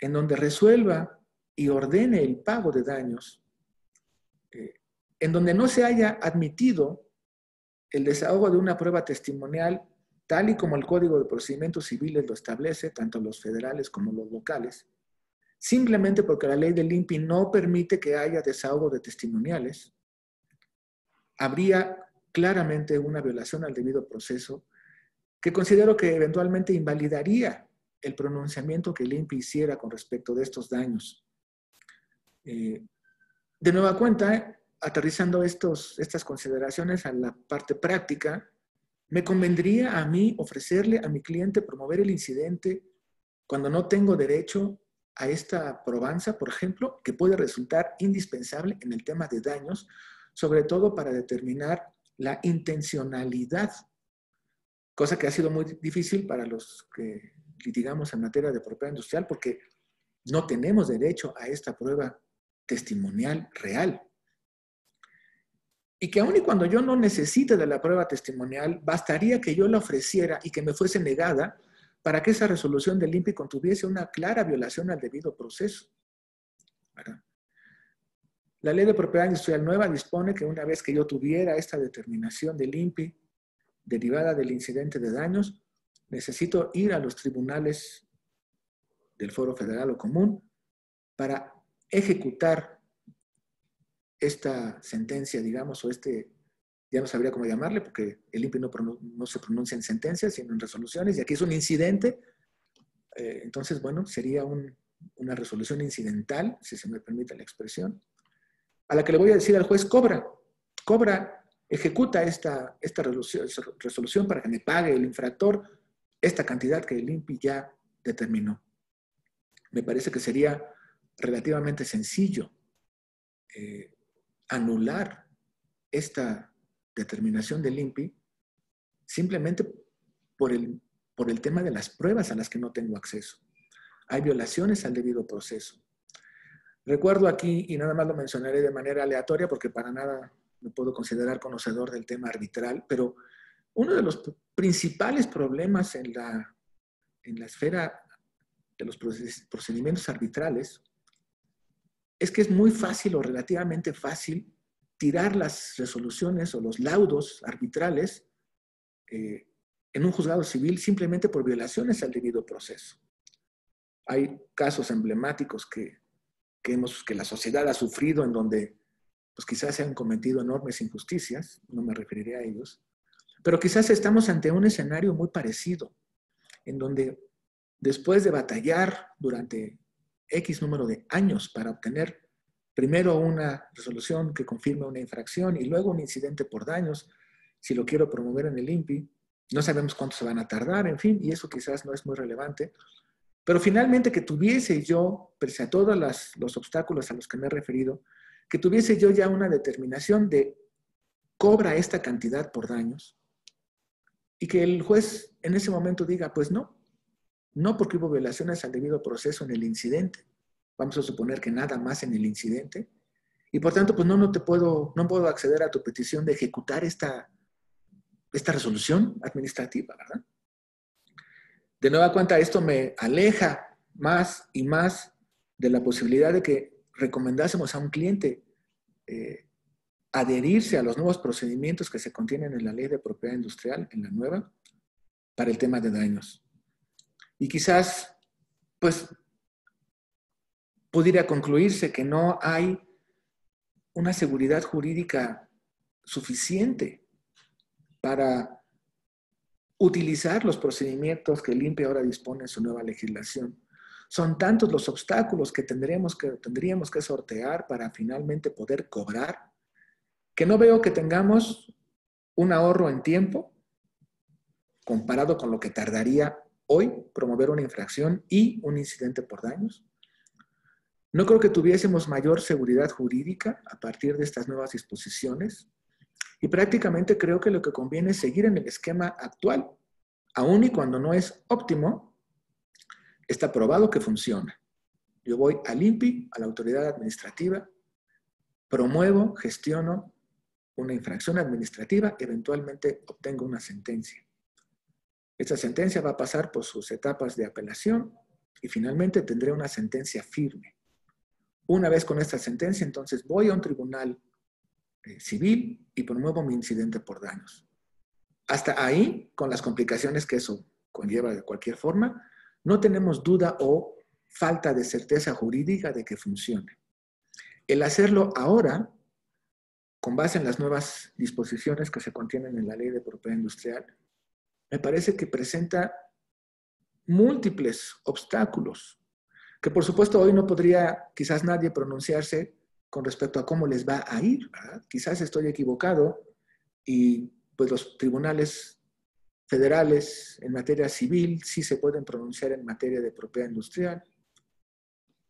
en donde resuelva y ordene el pago de daños, en donde no se haya admitido el desahogo de una prueba testimonial, tal y como el Código de Procedimientos Civiles lo establece, tanto los federales como los locales, simplemente porque la ley del INPI no permite que haya desahogo de testimoniales, habría claramente una violación al debido proceso que considero que eventualmente invalidaría el pronunciamiento que el INPI hiciera con respecto de estos daños. De nueva cuenta, aterrizando estas consideraciones a la parte práctica, me convendría a mí ofrecerle a mi cliente promover el incidente cuando no tengo derecho a esta probanza, por ejemplo, que puede resultar indispensable en el tema de daños, sobre todo para determinar la intencionalidad, cosa que ha sido muy difícil para los que litigamos en materia de propiedad industrial porque no tenemos derecho a esta prueba testimonial real. Y que aun y cuando yo no necesite de la prueba testimonial, bastaría que yo la ofreciera y que me fuese negada para que esa resolución del INPI contuviese una clara violación al debido proceso. ¿Verdad? La ley de propiedad industrial nueva dispone que una vez que yo tuviera esta determinación del INPI derivada del incidente de daños, necesito ir a los tribunales del Foro Federal o Común para ejecutar esta sentencia, digamos, o ya no sabría cómo llamarle, porque el INPI no se pronuncia en sentencias, sino en resoluciones, y aquí es un incidente. Entonces, bueno, sería una resolución incidental, si se me permite la expresión, a la que le voy a decir al juez, ejecuta esta resolución para que me pague el infractor esta cantidad que el INPI ya determinó. Me parece que sería relativamente sencillo anular esta determinación del INPI simplemente por el tema de las pruebas a las que no tengo acceso. Hay violaciones al debido proceso. Recuerdo aquí, y nada más lo mencionaré de manera aleatoria porque para nada me puedo considerar conocedor del tema arbitral, pero uno de los principales problemas en la esfera de los procedimientos arbitrales es que es muy fácil o relativamente fácil tirar las resoluciones o los laudos arbitrales en un juzgado civil simplemente por violaciones al debido proceso. Hay casos emblemáticos que la sociedad ha sufrido en donde pues quizás se han cometido enormes injusticias, no me referiré a ellos, pero quizás estamos ante un escenario muy parecido, en donde después de batallar durante X número de años para obtener primero una resolución que confirme una infracción y luego un incidente por daños, si lo quiero promover en el INPI, no sabemos cuánto se van a tardar, en fin, y eso quizás no es muy relevante, pero finalmente que tuviese yo, pese a todos los obstáculos a los que me he referido, que tuviese yo ya una determinación de cobra esta cantidad por daños y que el juez en ese momento diga, pues no porque hubo violaciones al debido proceso en el incidente, vamos a suponer que nada más en el incidente, y por tanto pues no puedo acceder a tu petición de ejecutar esta resolución administrativa, ¿verdad? De nueva cuenta, esto me aleja más y más de la posibilidad de que recomendásemos a un cliente adherirse a los nuevos procedimientos que se contienen en la Ley de Propiedad Industrial, en la nueva, para el tema de daños. Y quizás, pues, pudiera concluirse que no hay una seguridad jurídica suficiente para utilizar los procedimientos que el INPI ahora dispone en su nueva legislación. Son tantos los obstáculos que tendríamos que sortear para finalmente poder cobrar, que no veo que tengamos un ahorro en tiempo comparado con lo que tardaría hoy promover una infracción y un incidente por daños. No creo que tuviésemos mayor seguridad jurídica a partir de estas nuevas disposiciones y prácticamente creo que lo que conviene es seguir en el esquema actual. Aún y cuando no es óptimo, está probado que funciona. Yo voy al INPI, a la autoridad administrativa, promuevo, gestiono una infracción administrativa, eventualmente obtengo una sentencia. Esta sentencia va a pasar por sus etapas de apelación y finalmente tendré una sentencia firme. Una vez con esta sentencia, entonces voy a un tribunal civil y promuevo mi incidente por daños. Hasta ahí, con las complicaciones que eso conlleva de cualquier forma, no tenemos duda o falta de certeza jurídica de que funcione. El hacerlo ahora, con base en las nuevas disposiciones que se contienen en la Ley de Propiedad Industrial, me parece que presenta múltiples obstáculos, que por supuesto hoy no podría quizás nadie pronunciarse con respecto a cómo les va a ir, ¿verdad? Quizás estoy equivocado y pues los tribunales federales en materia civil sí se pueden pronunciar en materia de propiedad industrial.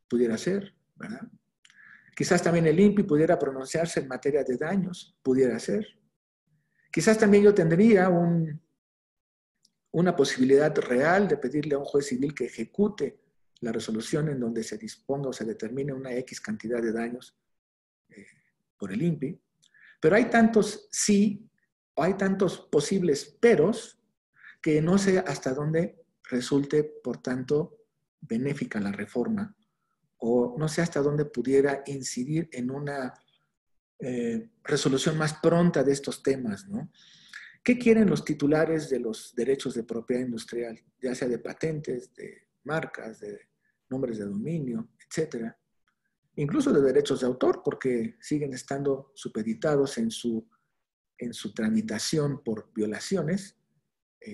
Pudiera ser, ¿verdad? Quizás también el INPI pudiera pronunciarse en materia de daños, pudiera ser. Quizás también yo tendría una posibilidad real de pedirle a un juez civil que ejecute la resolución en donde se disponga o se determine una X cantidad de daños por el INPI. Pero hay tantos sí o hay tantos posibles peros que no sé hasta dónde resulte, por tanto, benéfica la reforma o no sé hasta dónde pudiera incidir en una resolución más pronta de estos temas, ¿no? ¿Qué quieren los titulares de los derechos de propiedad industrial? Ya sea de patentes, de marcas, de nombres de dominio, etcétera. Incluso de derechos de autor, porque siguen estando supeditados en su tramitación por violaciones,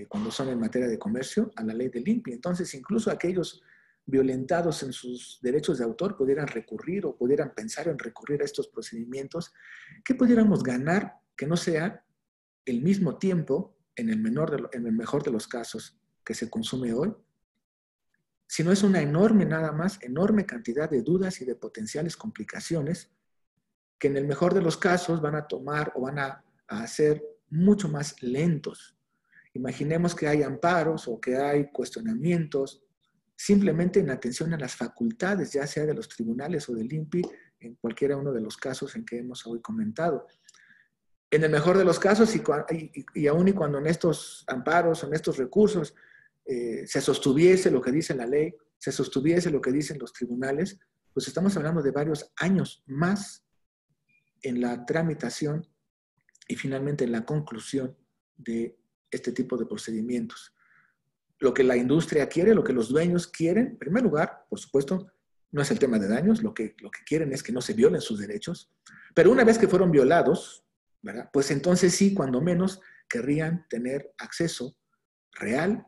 cuando son en materia de comercio, a la ley del INPI. Entonces, incluso aquellos violentados en sus derechos de autor pudieran recurrir o pudieran pensar en recurrir a estos procedimientos. ¿Qué pudiéramos ganar que no sea el mismo tiempo, en el mejor de los casos, que se consume hoy, sino es una enorme cantidad de dudas y de potenciales complicaciones que en el mejor de los casos van a tomar o van a hacer mucho más lentos. Imaginemos que hay amparos o que hay cuestionamientos simplemente en atención a las facultades, ya sea de los tribunales o del INPI, en cualquiera uno de los casos en que hemos hoy comentado. En el mejor de los casos, y aún y cuando en estos amparos o en estos recursos se sostuviese lo que dice la ley, se sostuviese lo que dicen los tribunales, pues estamos hablando de varios años más en la tramitación y finalmente en la conclusión de este tipo de procedimientos. Lo que la industria quiere, lo que los dueños quieren, en primer lugar, por supuesto, no es el tema de daños, lo que quieren es que no se violen sus derechos, pero una vez que fueron violados, ¿verdad? Pues entonces sí, cuando menos, querrían tener acceso real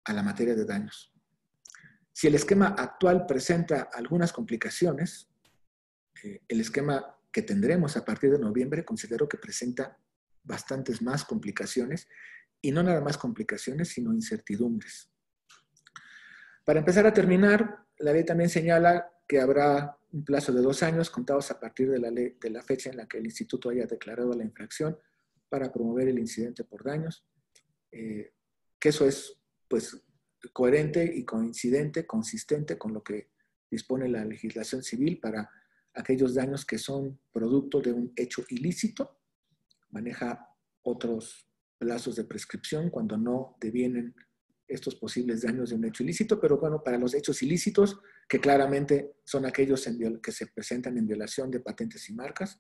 a la materia de daños. Si el esquema actual presenta algunas complicaciones, el esquema que tendremos a partir de noviembre considero que presenta bastantes más complicaciones, y no nada más complicaciones, sino incertidumbres. Para empezar a terminar, la ley también señala que habrá un plazo de 2 años contados a partir de la fecha en la que el instituto haya declarado la infracción para promover el incidente por daños, que eso es pues coherente y consistente con lo que dispone la legislación civil para aquellos daños que son producto de un hecho ilícito. Maneja otros plazos de prescripción cuando no devienen estos posibles daños de un hecho ilícito, pero bueno, para los hechos ilícitos, que claramente son aquellos que se presentan en violación de patentes y marcas.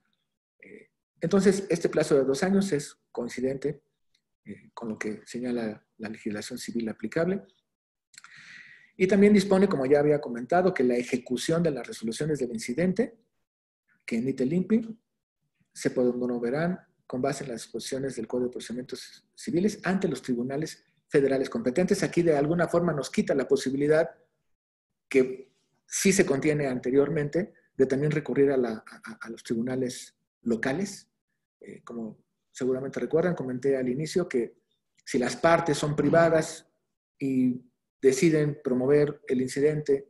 Entonces, este plazo de 2 años es coincidente con lo que señala la legislación civil aplicable. Y también dispone, como ya había comentado, que la ejecución de las resoluciones del incidente que emite el INPI se promoverán con base en las disposiciones del Código de Procedimientos Civiles ante los tribunales federales competentes. Aquí de alguna forma nos quita la posibilidad que sí se contiene anteriormente de también recurrir a los tribunales locales. Como seguramente recuerdan, comenté al inicio que si las partes son privadas y deciden promover el incidente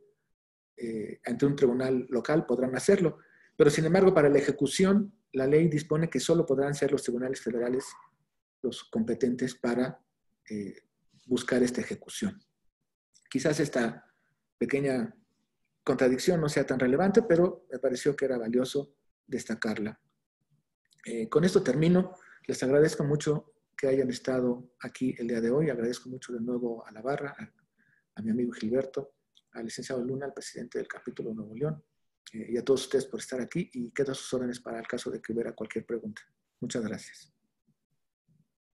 ante un tribunal local, podrán hacerlo. Pero sin embargo, para la ejecución, la ley dispone que solo podrán ser los tribunales federales los competentes para buscar esta ejecución. Quizás esta pequeña contradicción no sea tan relevante, pero me pareció que era valioso destacarla. Con esto termino. Les agradezco mucho que hayan estado aquí el día de hoy. Agradezco mucho de nuevo a la barra, a mi amigo Gilberto, al licenciado Luna, al presidente del capítulo Nuevo León, y a todos ustedes por estar aquí, y quedo a sus órdenes para el caso de que hubiera cualquier pregunta. Muchas gracias.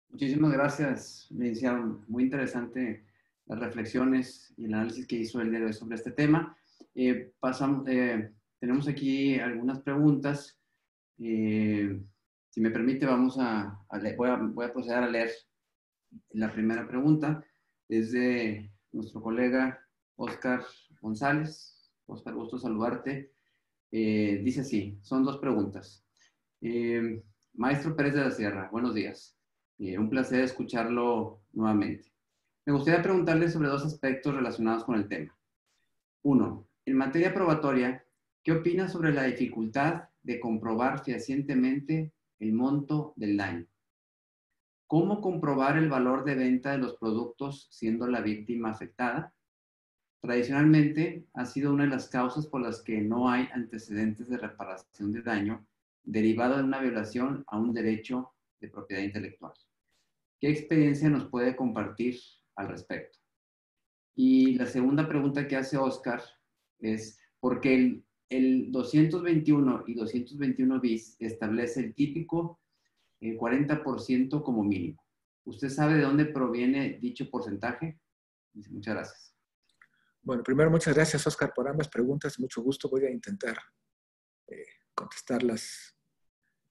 Muchísimas gracias, licenciado. Muy interesante las reflexiones y el análisis que hizo el día de hoy sobre este tema. Tenemos aquí algunas preguntas. Si me permite, voy a proceder a leer la primera pregunta. Es de nuestro colega Oscar González. Oscar, gusto saludarte. Dice así, son 2 preguntas. Maestro Pérez de la Sierra, buenos días. Un placer escucharlo nuevamente. Me gustaría preguntarle sobre 2 aspectos relacionados con el tema. 1. En materia probatoria, ¿qué opina sobre la dificultad de comprobar fehacientemente el monto del daño? ¿Cómo comprobar el valor de venta de los productos siendo la víctima afectada? Tradicionalmente, ha sido una de las causas por las que no hay antecedentes de reparación de daño derivado de una violación a un derecho de propiedad intelectual. ¿Qué experiencia nos puede compartir al respecto? Y la segunda pregunta que hace Oscar es, ¿por qué el 221 y 221 bis establece el típico 40% como mínimo? ¿Usted sabe de dónde proviene dicho porcentaje? Dice, muchas gracias. Bueno, primero, muchas gracias, Oscar, por ambas preguntas. Mucho gusto. Voy a intentar contestarlas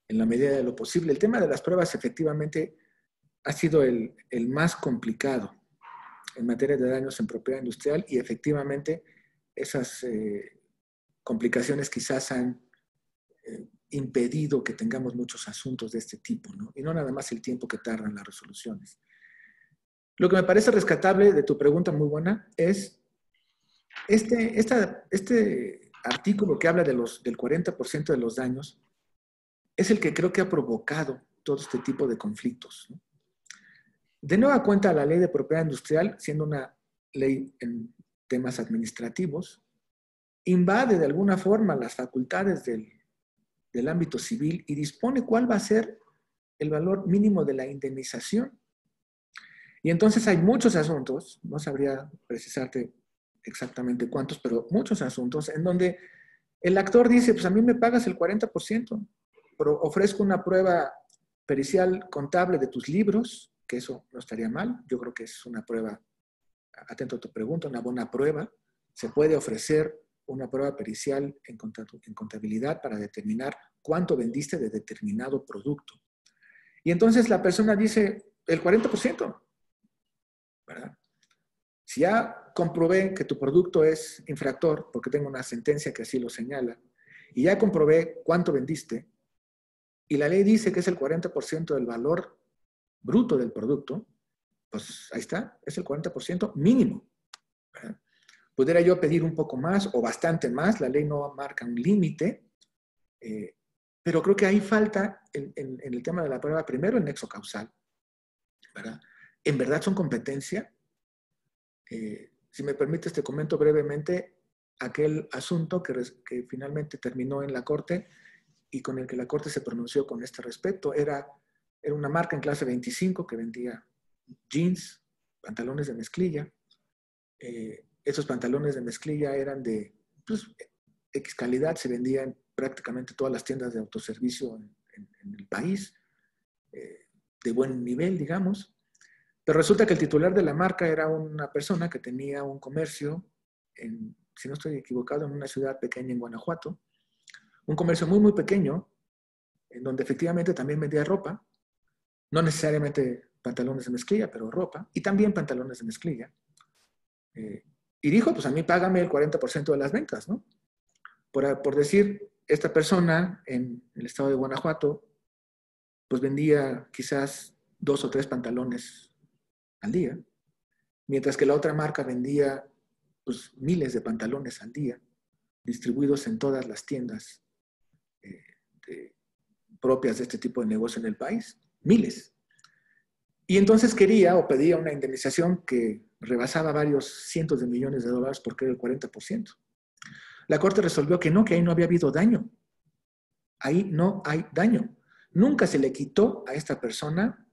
en la medida de lo posible. El tema de las pruebas, efectivamente, ha sido el más complicado en materia de daños en propiedad industrial y, efectivamente, esas complicaciones quizás han impedido que tengamos muchos asuntos de este tipo, ¿no? Y no nada más el tiempo que tardan las resoluciones. Lo que me parece rescatable de tu pregunta, muy buena, es este artículo que habla del 40% de los daños, es el que creo que ha provocado todo este tipo de conflictos, ¿no? De nueva cuenta, la ley de propiedad industrial, siendo una ley en temas administrativos, invade de alguna forma las facultades del ámbito civil y dispone cuál va a ser el valor mínimo de la indemnización. Y entonces hay muchos asuntos, no sabría precisarte exactamente cuántos, pero muchos asuntos en donde el actor dice, pues a mí me pagas el 40%, pero ofrezco una prueba pericial contable de tus libros, que eso no estaría mal. Yo creo que es una prueba, atento a tu pregunta, una buena prueba. Se puede ofrecer una prueba pericial en contabilidad para determinar cuánto vendiste de determinado producto. Y entonces la persona dice, el 40%, ¿verdad? Si ya comprobé que tu producto es infractor, porque tengo una sentencia que así lo señala, y ya comprobé cuánto vendiste, y la ley dice que es el 40% del valor bruto del producto, pues ahí está, es el 40% mínimo, ¿verdad? Pudiera yo pedir un poco más o bastante más, la ley no marca un límite, pero creo que ahí falta en el tema de la prueba, primero el nexo causal, ¿verdad? ¿En verdad son competencia? Si me permites, te comento brevemente aquel asunto que finalmente terminó en la Corte y con el que la Corte se pronunció con este respecto. Era una marca en clase 25 que vendía jeans, pantalones de mezclilla. Esos pantalones de mezclilla eran de X calidad, se vendían en prácticamente todas las tiendas de autoservicio en el país, de buen nivel, digamos. Pero resulta que el titular de la marca era una persona que tenía un comercio, si no estoy equivocado, en una ciudad pequeña en Guanajuato, un comercio muy, muy pequeño, en donde efectivamente también vendía ropa, no necesariamente pantalones de mezclilla, pero ropa, y también pantalones de mezclilla. Y dijo, pues a mí págame el 40% de las ventas, ¿no? Por decir, esta persona en el estado de Guanajuato, pues vendía quizás 2 o 3 pantalones al día, mientras que la otra marca vendía pues, miles de pantalones al día, distribuidos en todas las tiendas propias de este tipo de negocio en el país, miles. Y entonces quería o pedía una indemnización que rebasaba varios cientos de millones de dólares porque era el 40%. La Corte resolvió que no, que ahí no había habido daño. Ahí no hay daño. Nunca se le quitó a esta persona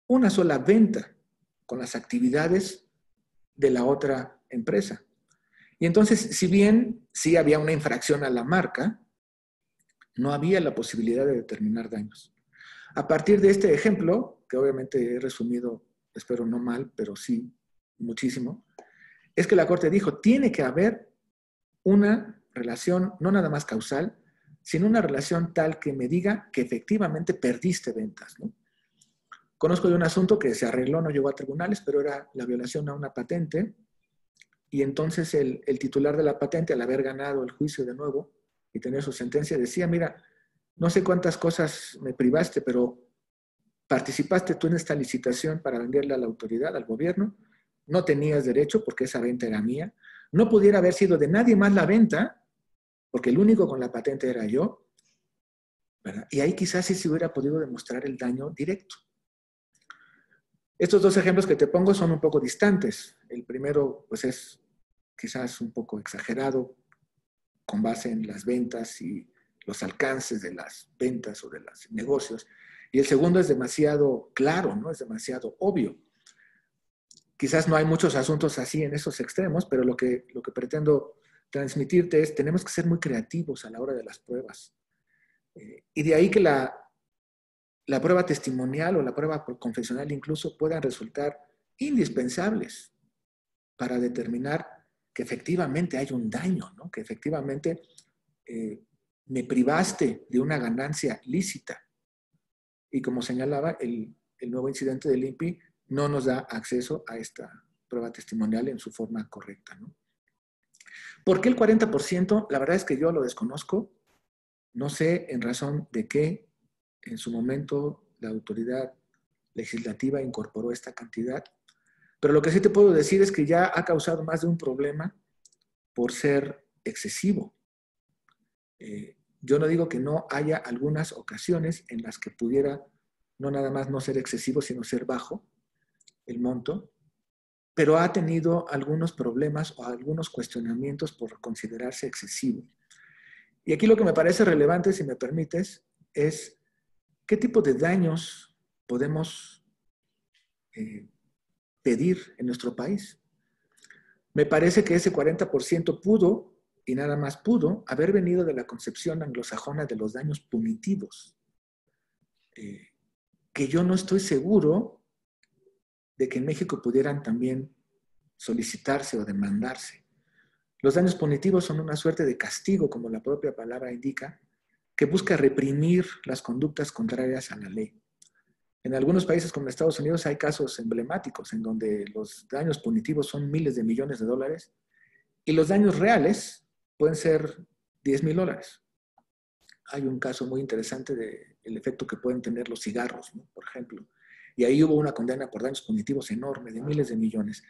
una sola venta con las actividades de la otra empresa. Y entonces, si bien sí había una infracción a la marca, no había la posibilidad de determinar daños. A partir de este ejemplo, que obviamente he resumido, espero no mal, pero sí muchísimo, es que la Corte dijo, tiene que haber una relación, no nada más causal, sino una relación tal que me diga que efectivamente perdiste ventas, ¿no? Conozco de un asunto que se arregló, no llegó a tribunales, pero era la violación a una patente, y entonces el titular de la patente, al haber ganado el juicio de nuevo y tener su sentencia, decía, mira, no sé cuántas cosas me privaste, pero participaste tú en esta licitación para venderle a la autoridad, al gobierno, no tenías derecho porque esa venta era mía, no pudiera haber sido de nadie más la venta, porque el único con la patente era yo, ¿verdad? Y ahí quizás sí se hubiera podido demostrar el daño directo. Estos dos ejemplos que te pongo son un poco distantes. El primero, pues es quizás un poco exagerado con base en las ventas y los alcances de las ventas o de los negocios. Y el segundo es demasiado claro, ¿no? Es demasiado obvio. Quizás no hay muchos asuntos así en esos extremos, pero lo que pretendo transmitirte es, tenemos que ser muy creativos a la hora de las pruebas. Y de ahí que la la prueba testimonial o la prueba confesional incluso puedan resultar indispensables para determinar que efectivamente hay un daño, ¿no? Que efectivamente me privaste de una ganancia lícita. Y como señalaba, el nuevo incidente del INPI no nos da acceso a esta prueba testimonial en su forma correcta, ¿no? ¿Por qué el 40%? La verdad es que yo lo desconozco. No sé en razón de qué en su momento la autoridad legislativa incorporó esta cantidad. Pero lo que sí te puedo decir es que ya ha causado más de un problema por ser excesivo. Yo no digo que no haya algunas ocasiones en las que pudiera no nada más no ser excesivo, sino ser bajo el monto, pero ha tenido algunos problemas o algunos cuestionamientos por considerarse excesivo. Y aquí lo que me parece relevante, si me permites, es qué tipo de daños podemos pedir en nuestro país. Me parece que ese 40% pudo, y nada más pudo, haber venido de la concepción anglosajona de los daños punitivos, que yo no estoy seguro de que en México pudieran también solicitarse o demandarse. Los daños punitivos son una suerte de castigo, como la propia palabra indica, que busca reprimir las conductas contrarias a la ley. En algunos países como Estados Unidos hay casos emblemáticos en donde los daños punitivos son miles de millones de dólares y los daños reales pueden ser $10,000. Hay un caso muy interesante del efecto que pueden tener los cigarros, ¿no? Por ejemplo. Y ahí hubo una condena por daños punitivos enorme, de miles de millones.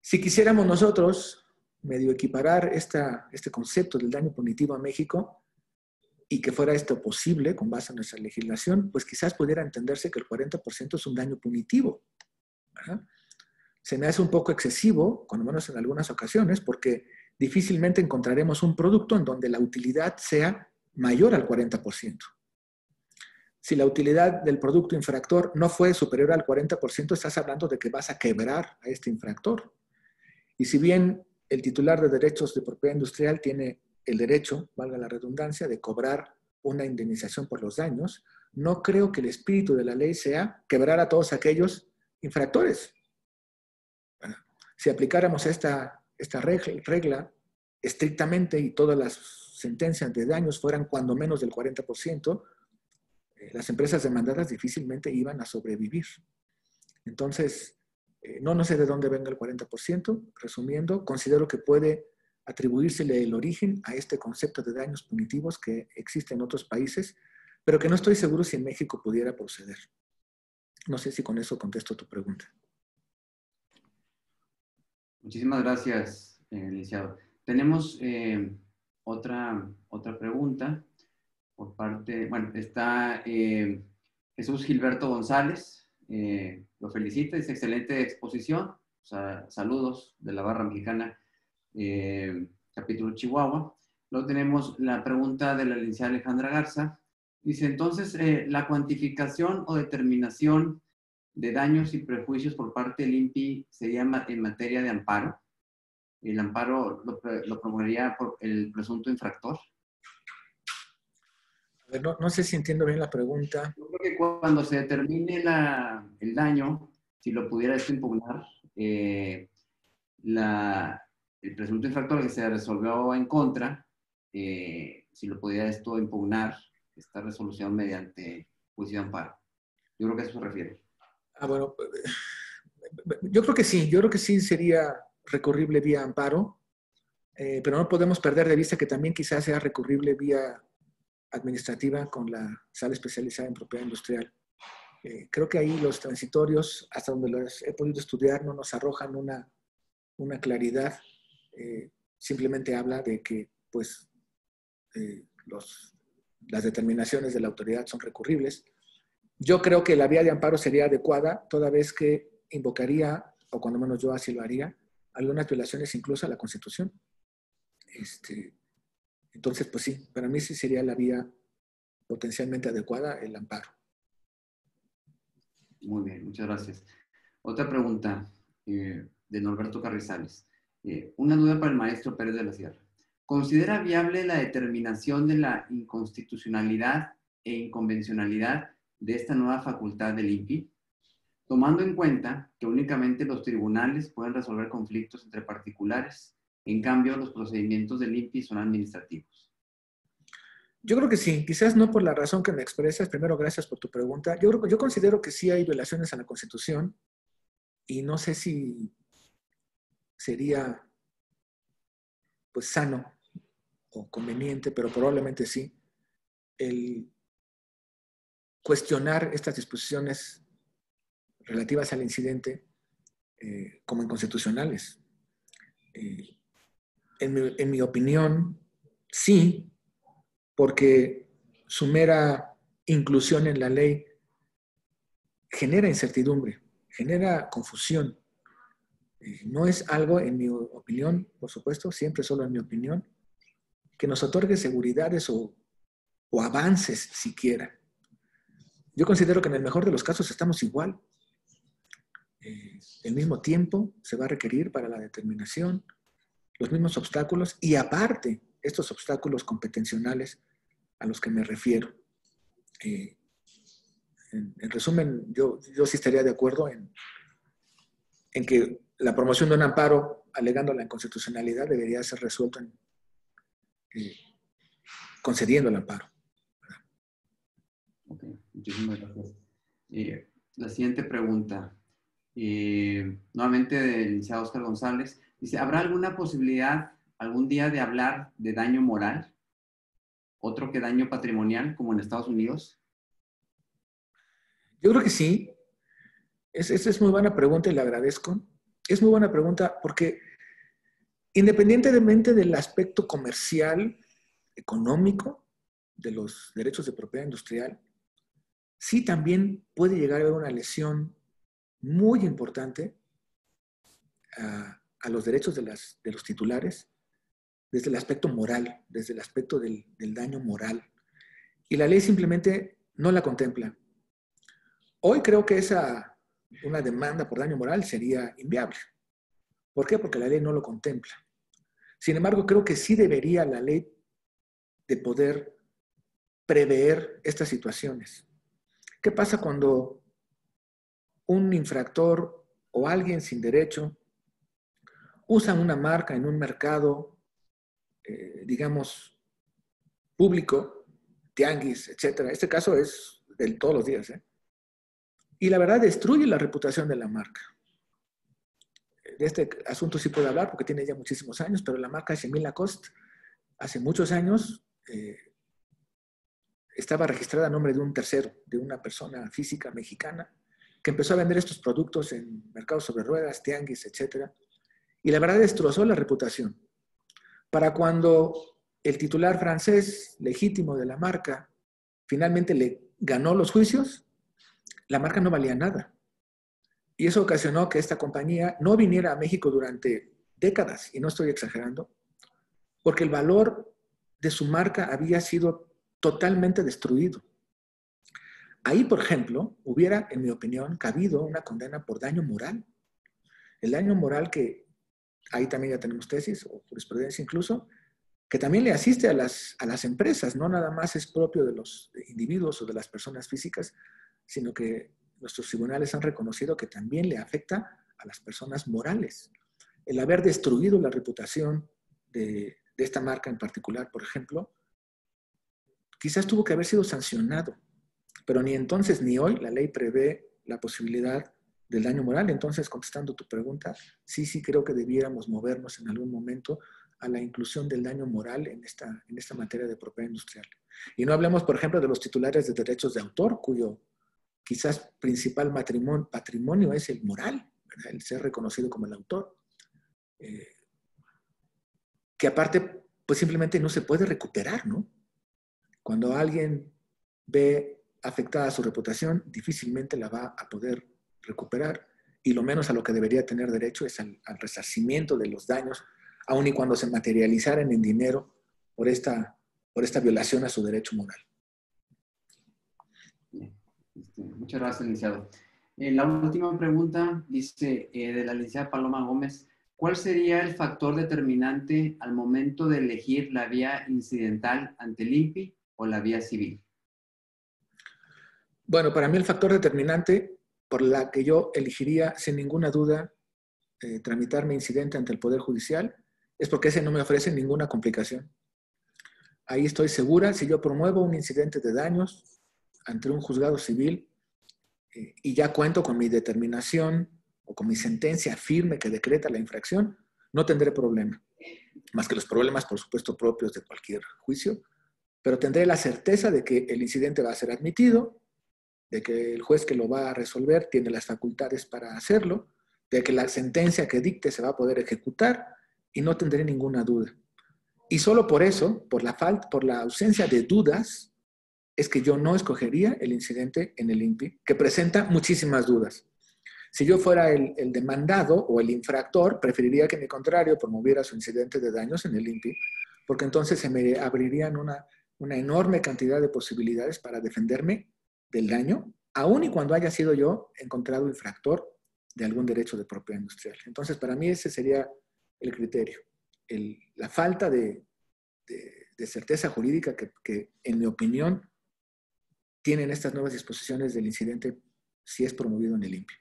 Si quisiéramos nosotros medio equiparar este concepto del daño punitivo a México y que fuera esto posible con base en nuestra legislación, pues quizás pudiera entenderse que el 40% es un daño punitivo, ¿verdad? Se me hace un poco excesivo, cuando menos en algunas ocasiones, porque difícilmente encontraremos un producto en donde la utilidad sea mayor al 40%. Si la utilidad del producto infractor no fue superior al 40%, estás hablando de que vas a quebrar a este infractor. Y si bien el titular de derechos de propiedad industrial tiene el derecho, valga la redundancia, de cobrar una indemnización por los daños, no creo que el espíritu de la ley sea quebrar a todos aquellos infractores. Si aplicáramos esta regla estrictamente y todas las sentencias de daños fueran cuando menos del 40%, las empresas demandadas difícilmente iban a sobrevivir. Entonces, no sé de dónde venga el 40%. Resumiendo, considero que puede atribuírsele el origen a este concepto de daños punitivos que existe en otros países, pero que no estoy seguro si en México pudiera proceder. No sé si con eso contesto tu pregunta. Muchísimas gracias, licenciado. Tenemos otra pregunta por parte, bueno, está Jesús Gilberto González, lo felicita, dice excelente exposición, o sea, saludos de la Barra Mexicana, capítulo Chihuahua. Luego tenemos la pregunta de la licenciada Alejandra Garza, dice entonces, la cuantificación o determinación de daños y prejuicios por parte del INPI sería en materia de amparo. El amparo lo promovería por el presunto infractor. A ver, no sé si entiendo bien la pregunta. Yo creo que cuando se determine el daño, si lo pudiera esto impugnar, el presunto infractor que se resolvió en contra, si lo pudiera esto impugnar, esta resolución mediante juicio de amparo. Yo creo que a eso se refiere. Bueno, yo creo que sí sería recurrible vía amparo, pero no podemos perder de vista que también quizás sea recurrible vía administrativa con la sala especializada en propiedad industrial. Creo que ahí los transitorios, hasta donde los he podido estudiar, no nos arrojan una claridad. Simplemente habla de que pues, las determinaciones de la autoridad son recurribles. Yo creo que la vía de amparo sería adecuada toda vez que invocaría, o cuando menos yo así lo haría, algunas violaciones incluso a la Constitución. Entonces, pues sí, para mí sí sería la vía potencialmente adecuada el amparo. Muy bien, muchas gracias. Otra pregunta de Norberto Carrizales. Una duda para el maestro Pérez de la Sierra. ¿Considera viable la determinación de la inconstitucionalidad e inconvencionalidad de esta nueva facultad del INPI, tomando en cuenta que únicamente los tribunales pueden resolver conflictos entre particulares. En cambio, los procedimientos del INPI son administrativos. Yo creo que sí, quizás no por la razón que me expresas. Primero, gracias por tu pregunta. Yo considero que sí hay violaciones a la Constitución y no sé si sería pues sano o conveniente, pero probablemente sí, el cuestionar estas disposiciones relativas al incidente como inconstitucionales. En mi opinión, sí, porque su mera inclusión en la ley genera incertidumbre, genera confusión. No es algo, en mi opinión, por supuesto, siempre solo en mi opinión, que nos otorgue seguridades o avances siquiera. Yo considero que en el mejor de los casos estamos igual. El mismo tiempo se va a requerir para la determinación, los mismos obstáculos y aparte estos obstáculos competencionales a los que me refiero. En resumen, yo sí estaría de acuerdo en que la promoción de un amparo alegando la inconstitucionalidad debería ser resuelto concediendo el amparo. Ok, muchísimas gracias. La siguiente pregunta, nuevamente del licenciado Óscar González, dice, ¿habrá alguna posibilidad algún día de hablar de daño moral? ¿Otro que daño patrimonial, como en Estados Unidos? Yo creo que sí. Esa es muy buena pregunta y le agradezco. Es muy buena pregunta porque independientemente del aspecto comercial, económico, de los derechos de propiedad industrial, sí también puede llegar a haber una lesión muy importante a los derechos de los titulares desde el aspecto moral, desde el aspecto del daño moral. Y la ley simplemente no la contempla. Hoy creo que una demanda por daño moral sería inviable. ¿Por qué? Porque la ley no lo contempla. Sin embargo, creo que sí debería la ley de poder prever estas situaciones. ¿Qué pasa cuando un infractor o alguien sin derecho usa una marca en un mercado, digamos, público, tianguis, etcétera? Este caso es de todos los días, ¿eh? Y la verdad destruye la reputación de la marca. De este asunto sí puedo hablar porque tiene ya muchísimos años, pero la marca Chemie Lacoste hace muchos años estaba registrada a nombre de un tercero, de una persona física mexicana, que empezó a vender estos productos en mercados sobre ruedas, tianguis, etcétera. Y la verdad destrozó la reputación. Para cuando el titular francés legítimo de la marca finalmente le ganó los juicios, la marca no valía nada. Y eso ocasionó que esta compañía no viniera a México durante décadas, y no estoy exagerando, porque el valor de su marca había sido totalmente destruido. Ahí, por ejemplo, hubiera, en mi opinión, cabido una condena por daño moral. El daño moral que, ahí también ya tenemos tesis o jurisprudencia incluso, que también le asiste a las empresas, no nada más es propio de los individuos o de las personas físicas, sino que nuestros tribunales han reconocido que también le afecta a las personas morales. El haber destruido la reputación de esta marca en particular, por ejemplo, quizás tuvo que haber sido sancionado, pero ni entonces ni hoy la ley prevé la posibilidad del daño moral. Entonces, contestando tu pregunta, sí creo que debiéramos movernos en algún momento a la inclusión del daño moral en esta materia de propiedad industrial. Y no hablemos, por ejemplo, de los titulares de derechos de autor, cuyo quizás principal patrimonio es el moral, ¿verdad? El ser reconocido como el autor, que aparte, pues simplemente no se puede recuperar, ¿no? Cuando alguien ve afectada su reputación, difícilmente la va a poder recuperar, y lo menos a lo que debería tener derecho es al resarcimiento de los daños, aun y cuando se materializaran en dinero por esta violación a su derecho moral. Muchas gracias, licenciado. La última pregunta dice de la licenciada Paloma Gómez, ¿cuál sería el factor determinante al momento de elegir la vía incidental ante el INPI o la vía civil? Bueno, para mí el factor determinante por la que yo elegiría sin ninguna duda tramitar mi incidente ante el Poder Judicial es porque ese no me ofrece ninguna complicación. Ahí estoy segura, si yo promuevo un incidente de daños ante un juzgado civil y ya cuento con mi determinación o con mi sentencia firme que decreta la infracción, no tendré problema. Más que los problemas, por supuesto, propios de cualquier juicio, pero tendré la certeza de que el incidente va a ser admitido, de que el juez que lo va a resolver tiene las facultades para hacerlo, de que la sentencia que dicte se va a poder ejecutar y no tendré ninguna duda. Y solo por eso, por la ausencia de dudas, es que yo no escogería el incidente en el INPI, que presenta muchísimas dudas. Si yo fuera el demandado o el infractor, preferiría que mi contrario promoviera su incidente de daños en el INPI, porque entonces se me abrirían una enorme cantidad de posibilidades para defenderme del daño, aun y cuando haya sido yo encontrado infractor de algún derecho de propiedad industrial. Entonces, para mí ese sería el criterio. La falta de certeza jurídica que, en mi opinión, tienen estas nuevas disposiciones del incidente si es promovido en el INPI.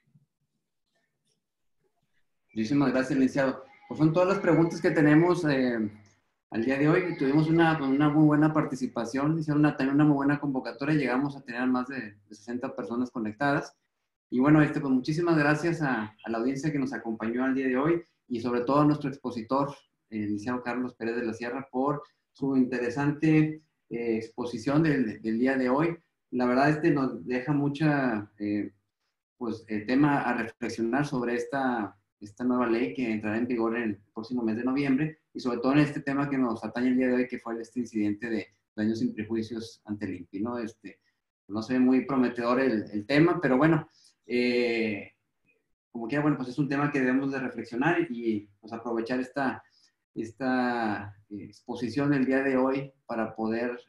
Muchísimas gracias, licenciado. Pues son todas las preguntas que tenemos al día de hoy. Tuvimos una muy buena participación, hicieron también una muy buena convocatoria, llegamos a tener más de 60 personas conectadas. Y bueno, pues muchísimas gracias a la audiencia que nos acompañó al día de hoy y sobre todo a nuestro expositor, el licenciado Carlos Pérez de la Sierra, por su interesante exposición del día de hoy. La verdad, nos deja mucha tema a reflexionar sobre esta nueva ley que entrará en vigor en el próximo mes de noviembre y sobre todo en este tema que nos atañe el día de hoy, que fue este incidente de daños sin prejuicios ante el INPI, ¿no? No se ve muy prometedor el tema, pero bueno, como quiera, bueno, pues es un tema que debemos de reflexionar y pues aprovechar esta exposición del día de hoy para poder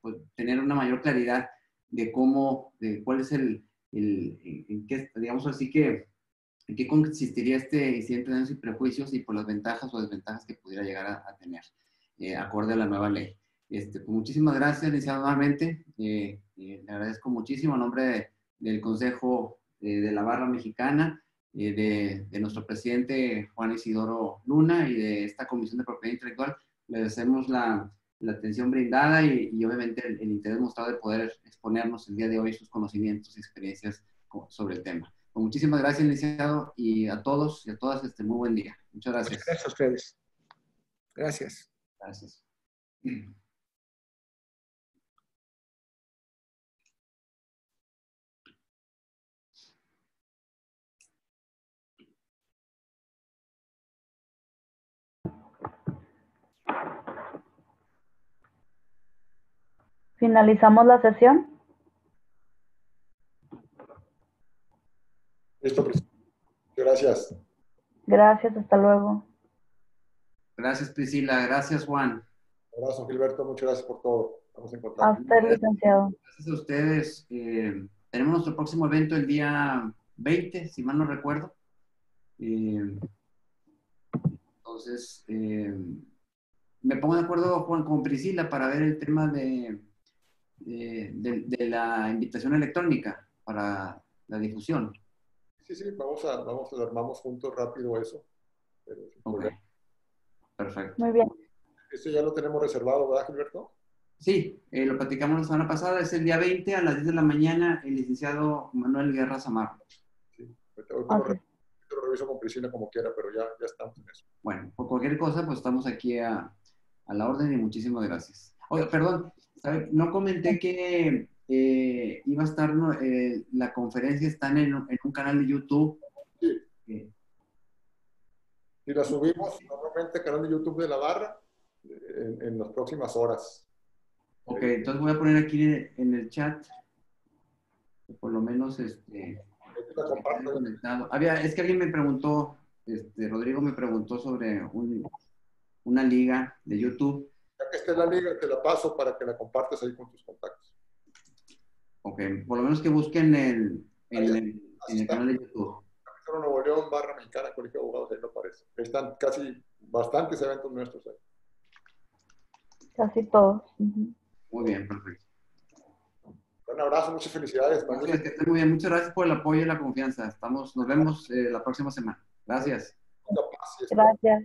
pues, tener una mayor claridad de cuál es en qué, digamos así que, en qué consistiría este incidente de daños y prejuicios y por las ventajas o desventajas que pudiera llegar a tener, acorde a la nueva ley. Pues muchísimas gracias, licenciado, nuevamente. Le agradezco muchísimo en nombre del Consejo de la Barra Mexicana, de nuestro presidente Juan Isidoro Luna y de esta Comisión de Propiedad Intelectual. Le agradecemos la atención brindada y obviamente el interés mostrado de poder exponernos el día de hoy sus conocimientos y experiencias sobre el tema. Pues muchísimas gracias, licenciado, y a todos y a todas, muy buen día. Muchas gracias. Muchas gracias a ustedes. Gracias. Gracias. ¿Finalizamos la sesión? Listo, Priscila. Gracias. Gracias, hasta luego. Gracias, Priscila. Gracias, Juan. Un abrazo, Gilberto. Muchas gracias por todo. Estamos en A contacto. usted, licenciado. Gracias a ustedes. Tenemos nuestro próximo evento el día 20, si mal no recuerdo. Entonces, me pongo de acuerdo, Juan, con Priscila para ver el tema de la invitación electrónica para la difusión. Sí, armamos juntos rápido eso. Pero sin problema. Perfecto. Muy bien. Este ya lo tenemos reservado, ¿verdad, Gilberto? Sí, lo platicamos la semana pasada, es el día 20 a las 10 de la mañana, el licenciado Manuel Guerra Zamarro. Sí, ahorita lo reviso con Priscila como quiera, pero ya estamos en eso. Bueno, por cualquier cosa, pues estamos aquí a la orden y muchísimas gracias. Oiga, perdón, ¿sabe? No comenté que iba a estar, la conferencia está en un canal de YouTube. Sí. Y la subimos normalmente al canal de YouTube de la Barra en las próximas horas. Ok, entonces voy a poner aquí en el chat, que por lo menos La comparto. conectado. Es que alguien me preguntó, Rodrigo me preguntó sobre una liga de YouTube. Ya que esté la liga, te la paso para que la compartas ahí con tus contactos. Ok, por lo menos que busquen en el canal de YouTube. Capítulo Nuevo León, Barra Mexicana, Colegio de Abogados, ahí lo aparece. Ahí están casi bastantes eventos nuestros ahí. Casi todos. Muy bien, perfecto. Un abrazo, muchas felicidades. Gracias, que estén muy bien. Muchas gracias por el apoyo y la confianza. Nos vemos la próxima semana. Gracias. Gracias.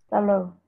Hasta luego.